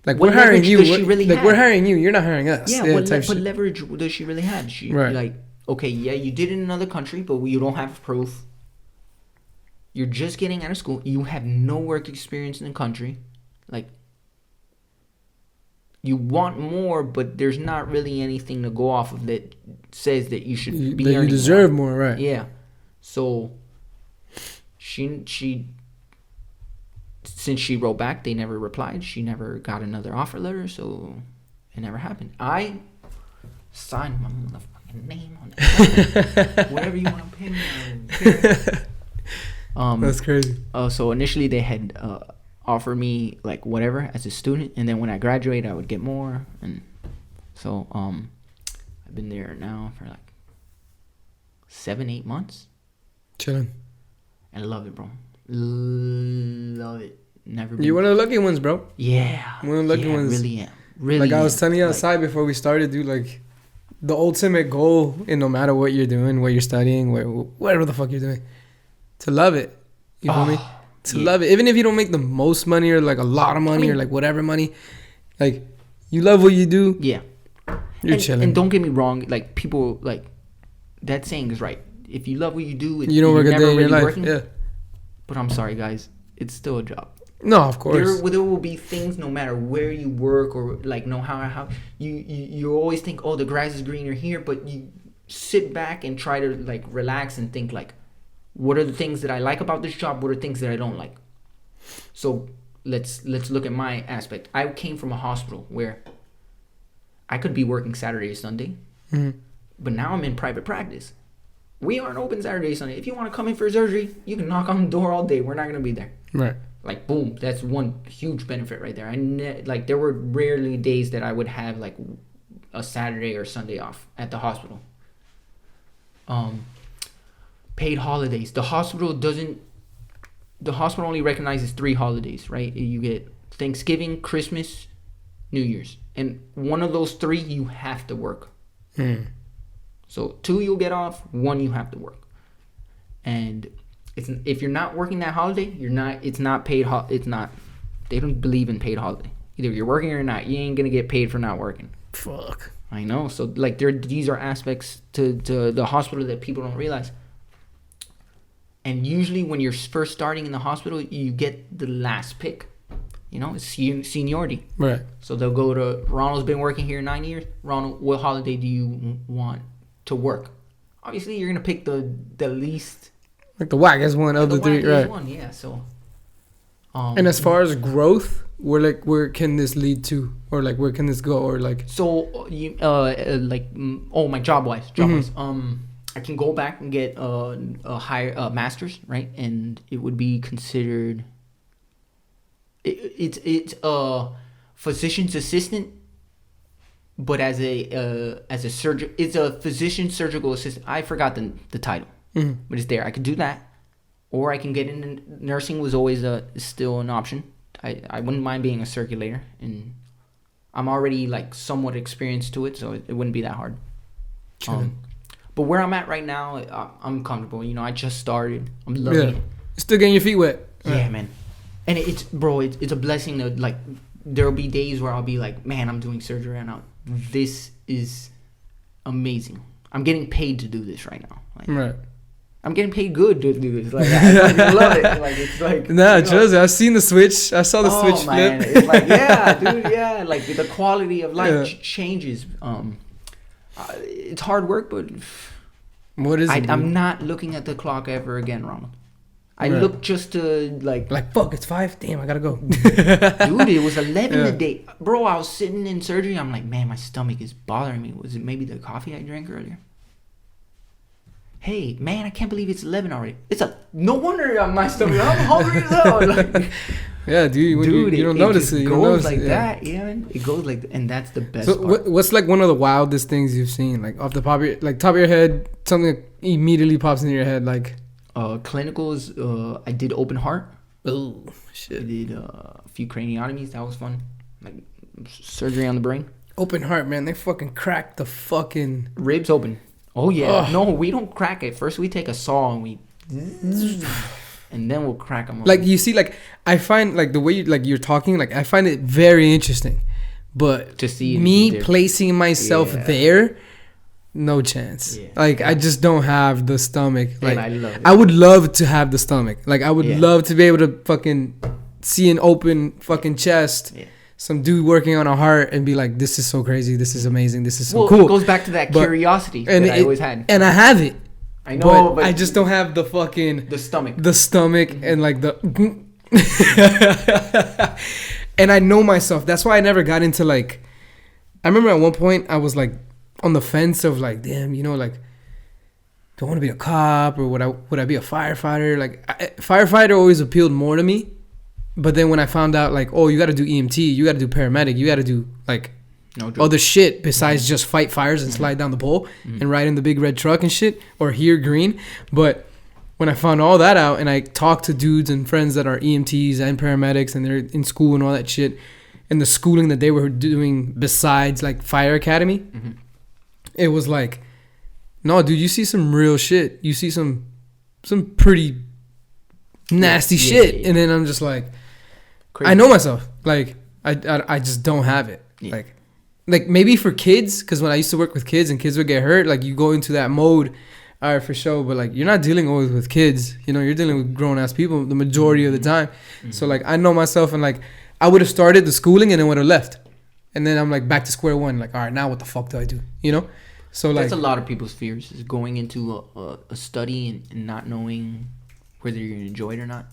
like, we're hiring you. We're hiring you. You're not hiring us. Yeah. What leverage does she really have? She right. like, okay, yeah, you did it in another country, but you don't have proof. You're just getting out of school. You have no work experience in the country. Like, you want more, but there's not really anything to go off of that says that you should be that earning you deserve more. more, right? Yeah. So she since she wrote back, they never replied. She never got another offer letter, so it never happened. I signed my motherfucking name on it. Whatever you want to pay me. That's crazy. So initially they had offered me like whatever as a student, and then when I graduate, I would get more. And so I've been there now for like 7-8 months. Chilling. I love it, bro. Love it. Never been. You're one of the lucky ones, bro. Yeah. One of the lucky ones. Really am. Really. Like I was telling you like, outside before we started, dude. Like the ultimate goal, in no matter what you're doing, what you're studying, whatever the fuck you're doing, to love it. You feel me? To love it, even if you don't make the most money or like a lot of money or like whatever money, like you love what you do. Yeah. You're chilling. And don't get me wrong, like people like that saying is right. If you love what you do, you don't work a day in your life. Working. Yeah. But I'm sorry, guys, it's still a job. No, of course. There will be things no matter where you work or like no how you always think, oh, the grass is greener here, but you sit back and try to like relax and think like, what are the things that I like about this job? What are things that I don't like? So let's look at my aspect. I came from a hospital where I could be working Saturday or Sunday, but now I'm in private practice. We aren't open Saturday, Sunday. If you want to come in for surgery, you can knock on the door all day. We're not going to be there. Right. Like, boom. That's one huge benefit right there. Like, there were rarely days that I would have, like, a Saturday or Sunday off at the hospital. Paid holidays. The hospital only recognizes 3 holidays, right? You get Thanksgiving, Christmas, New Year's. And one of those 3, you have to work. So 2 you'll get off, 1 you have to work. And if you're not working that holiday, it's not paid. They don't believe in paid holiday. Either you're working or not. You ain't gonna get paid for not working. Fuck. I know. So like these are aspects to the hospital that people don't realize. And usually when you're first starting in the hospital, you get the last pick. You know, it's seniority. Right. So they'll go to, Ronald's been working here 9 years. Ronald, what holiday do you want to work? Obviously, you're gonna pick the least, like the wackest one of the 3, right? One, yeah. So, and as far as growth, where can this lead to, or like where can this go, or like? So you my job wise, I can go back and get a higher master's, right? And it would be considered. It's a physician's assistant. But as a surgeon, it's a physician surgical assistant. I forgot the title, but it's there. I could do that, or I can get into nursing. Was always still an option. I wouldn't mind being a circulator, and I'm already like somewhat experienced to it, so it wouldn't be that hard. But where I'm at right now, I'm comfortable. You know, I just started. I'm loving it. Still getting your feet wet. Yeah, man. And it's a blessing to like. There'll be days where I'll be like, man, I'm doing surgery right now. This is amazing. I'm getting paid to do this right now. Like, right. I'm getting paid good to do this. Like, I love it. Like, it's like. Nah, trust me. I've seen the switch. I saw the switch man. flip. It's like, yeah, dude, yeah. Like, the quality of life changes. It's hard work, but. What is it? I'm not looking at the clock ever again, Ronald. I look just to like fuck, it's 5. Damn, I gotta go. Dude, it was 11 today, bro. I was sitting in surgery. I'm like, man, my stomach is bothering me. Was it maybe the coffee I drank earlier? Hey, man, I can't believe it's 11 already. No wonder my stomach. I'm hungry as hell. Like, yeah, dude, you don't notice it. You goes like that, yeah, man. It goes like that, and that's the best part. What's like one of the wildest things you've seen, like off the top of your head, something that immediately pops into your head, like? Clinicals, I did open heart. Oh, shit. I did a few craniotomies. That was fun. Like surgery on the brain. Open heart, man. They fucking cracked the fucking... Ribs open. Oh, yeah. Ugh. No, we don't crack it. First, we take a saw and we... and then we'll crack them open. Like, you see, like, I find, like, the way you're talking, like, I find it very interesting. But to see me placing myself there... no chance. Yeah. Like I just don't have the stomach. Like And I love it. I would love to have the stomach. Like I would Yeah. love to be able to fucking see an open fucking chest, Yeah. some dude working on a heart, and be like, "This is so crazy. This is amazing. This is so Well, cool." it goes back to that But- curiosity and that I it- always had. And I have it. I know, but I just don't have the fucking the stomach. the stomach and like the. And I know myself. That's why I never got into like. I remember at one point I was like on the fence of like, damn, you know, like, do I want to be a cop or would I be a firefighter? Like, firefighter always appealed more to me. But then when I found out like, oh, you got to do EMT, you got to do paramedic, you got to do like No joke. other shit besides just fight fires and slide down the pole and ride in the big red truck and shit or hear green. But when I found all that out and I talked to dudes and friends that are EMTs and paramedics and they're in school and all that shit and the schooling that they were doing besides like fire academy, it was like, no, dude, you see some real shit. You see some pretty nasty shit. yeah. And then I'm just like, Crazy. I know myself. Like, I just don't have it. Yeah. Like maybe for kids, because when I used to work with kids and kids would get hurt, like you go into that mode, all right, for sure. But like you're not dealing always with kids, you know, you're dealing with grown ass people the majority of the time. So like I know myself, and like I would have started the schooling and then would have left, and then I'm like back to square one. Like, all right, now what the fuck do I do? You know? So like That's a lot of people's fears, is going into a study and not knowing whether you're gonna enjoy it or not.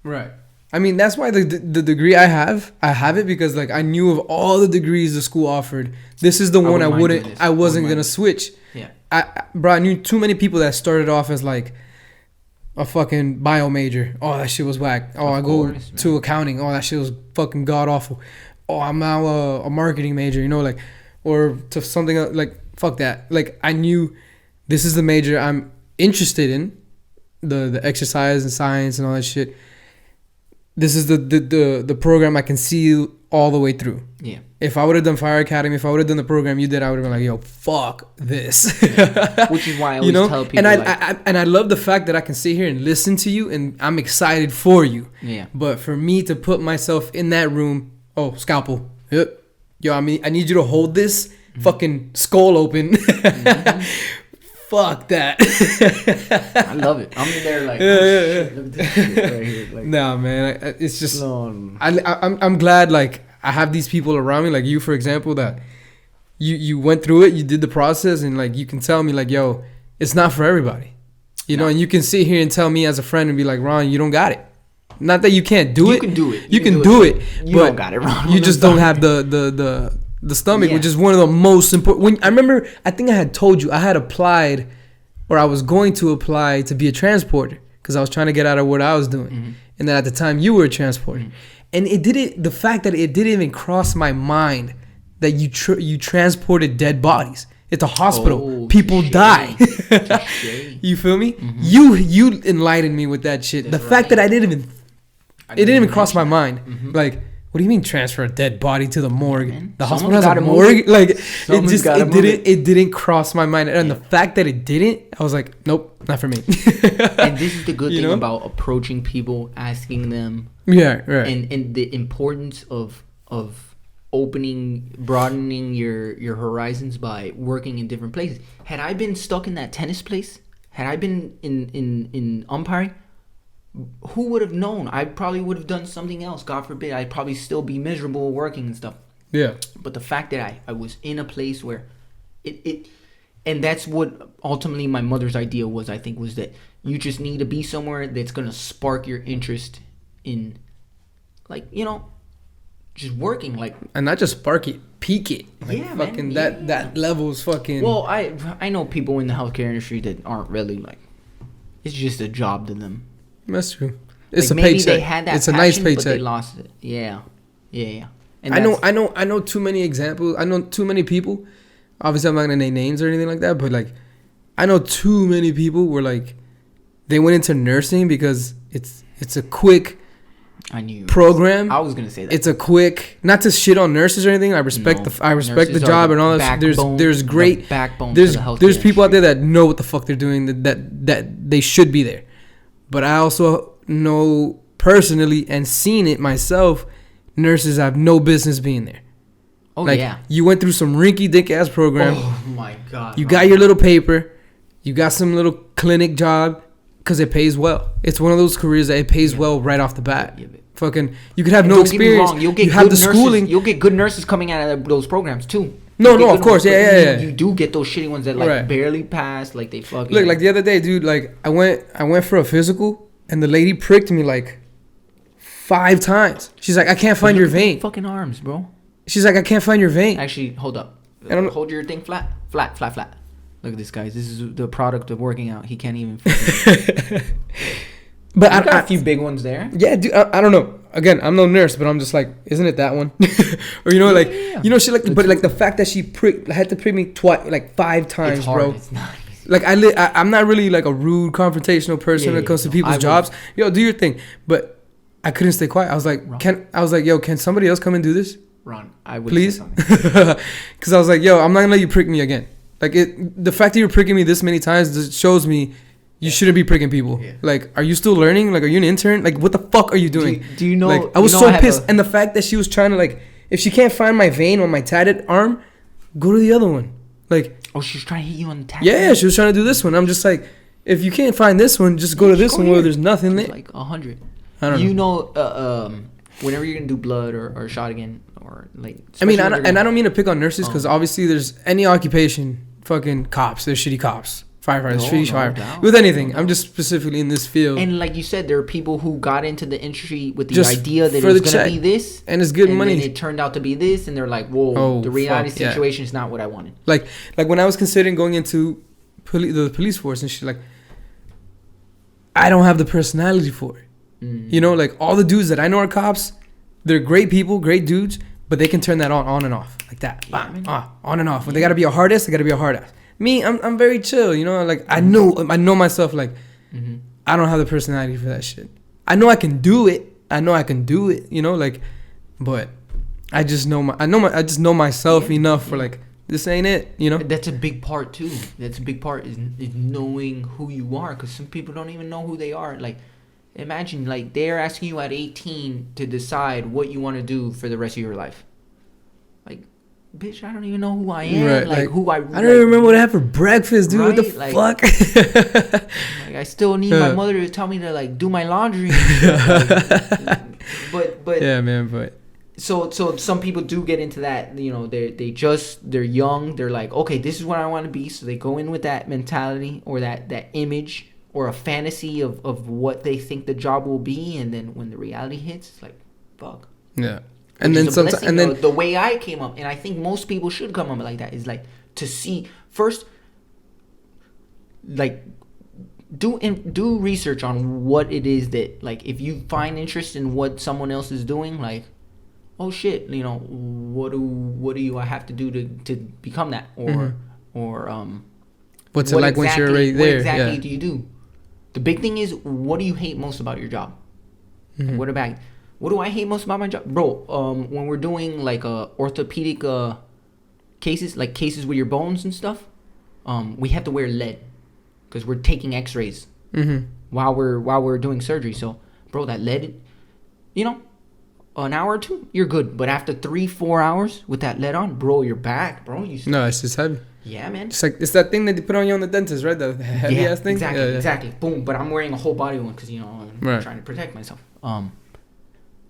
right. I mean, that's why the degree I have it because like I knew of all the degrees the school offered. This is the one I wouldn't mind doing this. I wasn't Wouldn't gonna mind. switch. Yeah. I knew too many people that started off as like a fucking bio major. Oh, that shit was whack. Oh, I go course, man. to accounting. Oh, that shit was fucking god awful. Oh, I'm now a marketing major, you know, like, or to something like, fuck that. Like, I knew this is the major I'm interested in, the exercise and science and all that shit. This is the program I can see all the way through. Yeah. If I would have done Fire Academy, if I would have done the program you did, I would have been like, yo, fuck this. Which is why I always tell people, and I love the fact that I can sit here and listen to you, and I'm excited for you. Yeah. But for me to put myself in that room, oh, scalpel. Yep. Yo, I mean, I need you to hold this fucking skull open. Fuck that. I love it. I'm in there like, shit, look at this shit right here. Like, Nah, man, it's just. no. I'm glad like I have these people around me, like you, for example, that you went through it, you did the process, and like you can tell me like, yo, it's not for everybody, you know. And you can sit here and tell me as a friend and be like, Ron, you don't got it. Not that you can't do it. You can do it. You can do it. You but don't got it, Ron. You just don't have the stomach, Yeah. which is one of the most important. When I remember, I think I had told you I had applied, or I was going to apply to be a transporter because I was trying to get out of what I was doing, and then at the time you were a transporter, and it didn't. The fact that it didn't even cross my mind that you transported dead bodies. It's a hospital. Oh, People shit. die. Touché. You feel me? You enlightened me with that shit. That's the fact that right. it didn't even cross my mind. Like, what do you mean transfer a dead body to the morgue? Man, The someone's hospital has a gotta move morgue. it. Like, Someone's gotta move it didn't cross my mind. And the fact that it didn't, I was like, nope, not for me. And this is the good You thing know? about approaching people, asking them, Yeah, right. and the importance of broadening your horizons by working in different places. Had I been stuck in that tennis place, had I been in umpiring, who would have known? I probably would have done something else. God forbid, I'd probably still be miserable working and stuff. Yeah. But the fact that I was in a place where it and that's what ultimately my mother's idea was, I think, was that you just need to be somewhere that's going to spark your interest in, like, you know, just working. Like, And not just spark it, peak it. Like, Yeah, man, fucking yeah. that level's fucking. well, I know people in the healthcare industry that aren't really, like, it's just a job to them. That's true. It's Like, a maybe paycheck. they had that It's a passion, nice but they paycheck. lost it. Yeah. And I know too many examples. I know too many people. Obviously, I'm not gonna name names or anything like that, but like, I know too many people where like, they went into nursing because it's a quick I knew program. I was gonna say that. It's a quick, not to shit on nurses or anything. I respect No. I respect the Nurses are job the and all that. backbone- There's the great backbone to there's the healthcare there's people out industry. there that know what the fuck they're doing, that they should be there. But I also know personally and seen it myself, nurses have no business being there. Oh, like, yeah. you went through some rinky dink ass program. Oh my god. You got your little paper. You got some little clinic job because it pays well. It's one of those careers that it pays well right off the bat. Fucking, you could have no experience. You'll get you have good the nurses. schooling. You'll get good nurses coming out of those programs too. No, of course, yeah. You do get those shitty ones that like barely pass, like they fucking. Look, like the other day, dude. Like I went for a physical, and the lady pricked me like 5 times. She's like, I can't find your vein. Fucking arms, bro. She's like, I can't find your vein. Actually, hold up. Hold your thing flat. Look at this, guys. This is the product of working out. He can't even. But I got a few big ones there. Yeah, dude. I don't know. Again, I'm no nurse, but I'm just like, isn't it that one? Or you know, like you know, she like, but like the fact that she had to prick me twice, like 5 times, it's hard. bro. It's not easy. Like I'm not really like a rude, confrontational person when it comes to people's jobs. Yo, do your thing. But I couldn't stay quiet. I was like, can somebody else come and do this? Ron, I would please, because I was like, yo, I'm not gonna let you prick me again. Like the fact that you're pricking me this many times just shows me you shouldn't be pricking people. Yeah. Like, are you still learning? Like, are you an intern? Like, what the fuck are you doing? Do you know? Like, I was so pissed, and the fact that she was trying to like, if she can't find my vein on my tatted arm, go to the other one. Like, oh, she was trying to hit you on the tatted. Yeah, she was trying to do this one. I'm just like, if you can't find this one, just go to this one where there's nothing there. Like 100. I don't know. Whenever you're gonna do blood or a shot again, or like, I mean, I don't mean to pick on nurses because obviously there's any occupation, fucking cops, there's shitty cops, firefighters, shitty firefighters, with anything. I'm just specifically in this field. And like you said, there are people who got into the industry with the idea that it was gonna be this, and it's good money. And it turned out to be this, and they're like, whoa, the reality situation is not what I wanted. Like when I was considering going into the police force and shit, like, I don't have the personality for it. You know, like all the dudes that I know are cops, they're great people, great dudes, but they can turn that on and off like that. On and off. When they gotta be a hard ass, they gotta be a hard ass. Me, I'm very chill, you know, like I know myself, like I don't have the personality for that shit. I know I can do it, you know, like, but I just know myself enough for like, this ain't it, you know. That's a big part too. That's a big part is knowing who you are, because some people don't even know who they are. Like, imagine, like, they're asking you at 18 to decide what you want to do for the rest of your life. Like, bitch, I don't even know who I am. Right, like who I. I don't even remember what I had for breakfast, dude. Right? What the fuck? Like, I still need my mother to tell me to like do my laundry. But yeah, man. But so some people do get into that. You know, they're young. They're like, okay, this is what I want to be. So they go in with that mentality or that image, or a fantasy of what they think the job will be, and then when the reality hits, it's like, fuck. Yeah. And then sometimes, and then the way I came up, and I think most people should come up like that, is like to see first, like, do research on what it is that, like, if you find interest in what someone else is doing, like, oh shit, you know, what do I have to do to become that, or what's it like once you're already there? What exactly do you do? The big thing is, what do you hate most about your job? What do I hate most about my job? Bro, when we're doing like orthopedic cases, like cases with your bones and stuff, we have to wear lead because we're taking x-rays while we're doing surgery. So, bro, that lead, you know, an hour or two, you're good. But after 3-4 hours with that lead on, bro, you're back, bro. No, it's just heavy. Yeah, man. It's that thing that they put on you on the dentist, right? The heavy ass thing. Exactly. Boom. But I'm wearing a whole body one because, you know, I'm trying to protect myself.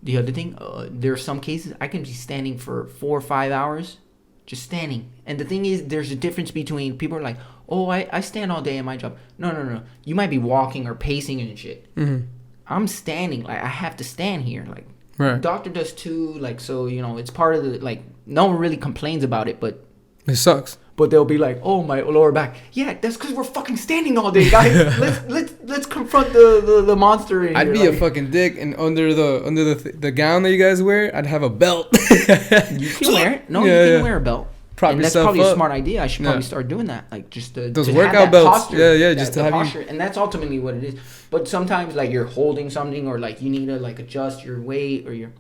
The other thing, there are some cases I can be standing for 4 or 5 hours, just standing. And the thing is, there's a difference between people are like, oh, I stand all day in my job. No. You might be walking or pacing and shit. I'm standing. Like, I have to stand here. Like, the doctor does too. Like, so, you know, it's part of the, like, no one really complains about it, but it sucks. But they'll be like, "Oh, my lower back." Yeah, that's because we're fucking standing all day, guys. let's confront the monster. In I'd here. be a fucking dick, and under the gown that you guys wear, I'd have a belt. You can wear it. No, you can wear a belt. And that's probably a smart idea. I should probably start doing that. Like, just those workout belts. Posture, just to have posture, and that's ultimately what it is. But sometimes, like, you're holding something, or like you need to like adjust your weight, or your.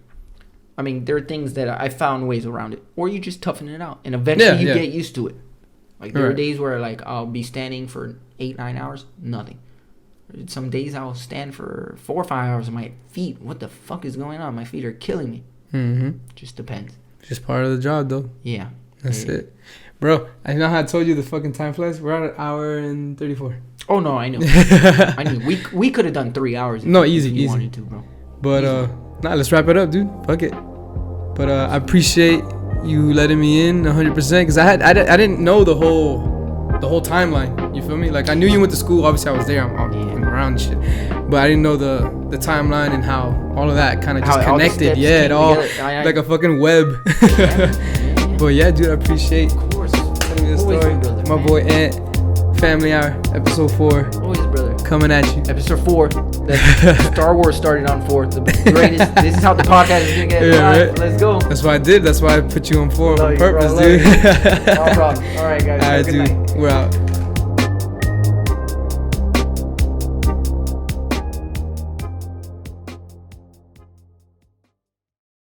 I mean, there are things that I found ways around it, or you just toughen it out, and eventually you get used to it. Like, there are days where, like, I'll be standing for 8-9 hours, nothing. Some days I'll stand for 4 or 5 hours, and my feet, what the fuck is going on? My feet are killing me. Just depends. Just part of the job, though. Yeah. That's it. Bro, I know how I told you the fucking time flies. We're at an hour and 34. Oh, no, I know. I knew. We could have done 3 hours. No, easy, if you easy. wanted to, bro. But, let's wrap it up, dude. Fuck it. But, I appreciate you letting me in 100%. Because I didn't know the whole timeline. You feel me? Like, I knew you went to school. Obviously, I was there. I'm around and shit. But I didn't know the timeline and how all of that kind of just connected. Yeah, it all like a fucking web. But yeah, dude, I appreciate. Of course. Telling me the Always story. brother, My man. boy Ant, Family Hour, episode 4, Always, brother. coming at you. Episode 4. Star Wars started on 4. The greatest. This is how the podcast is gonna get live. Right? Let's go. That's what I did. That's why I put you on 4 Love on you, purpose, bro. dude. No problem. All right, guys. All right, Have a good dude. night. We're out.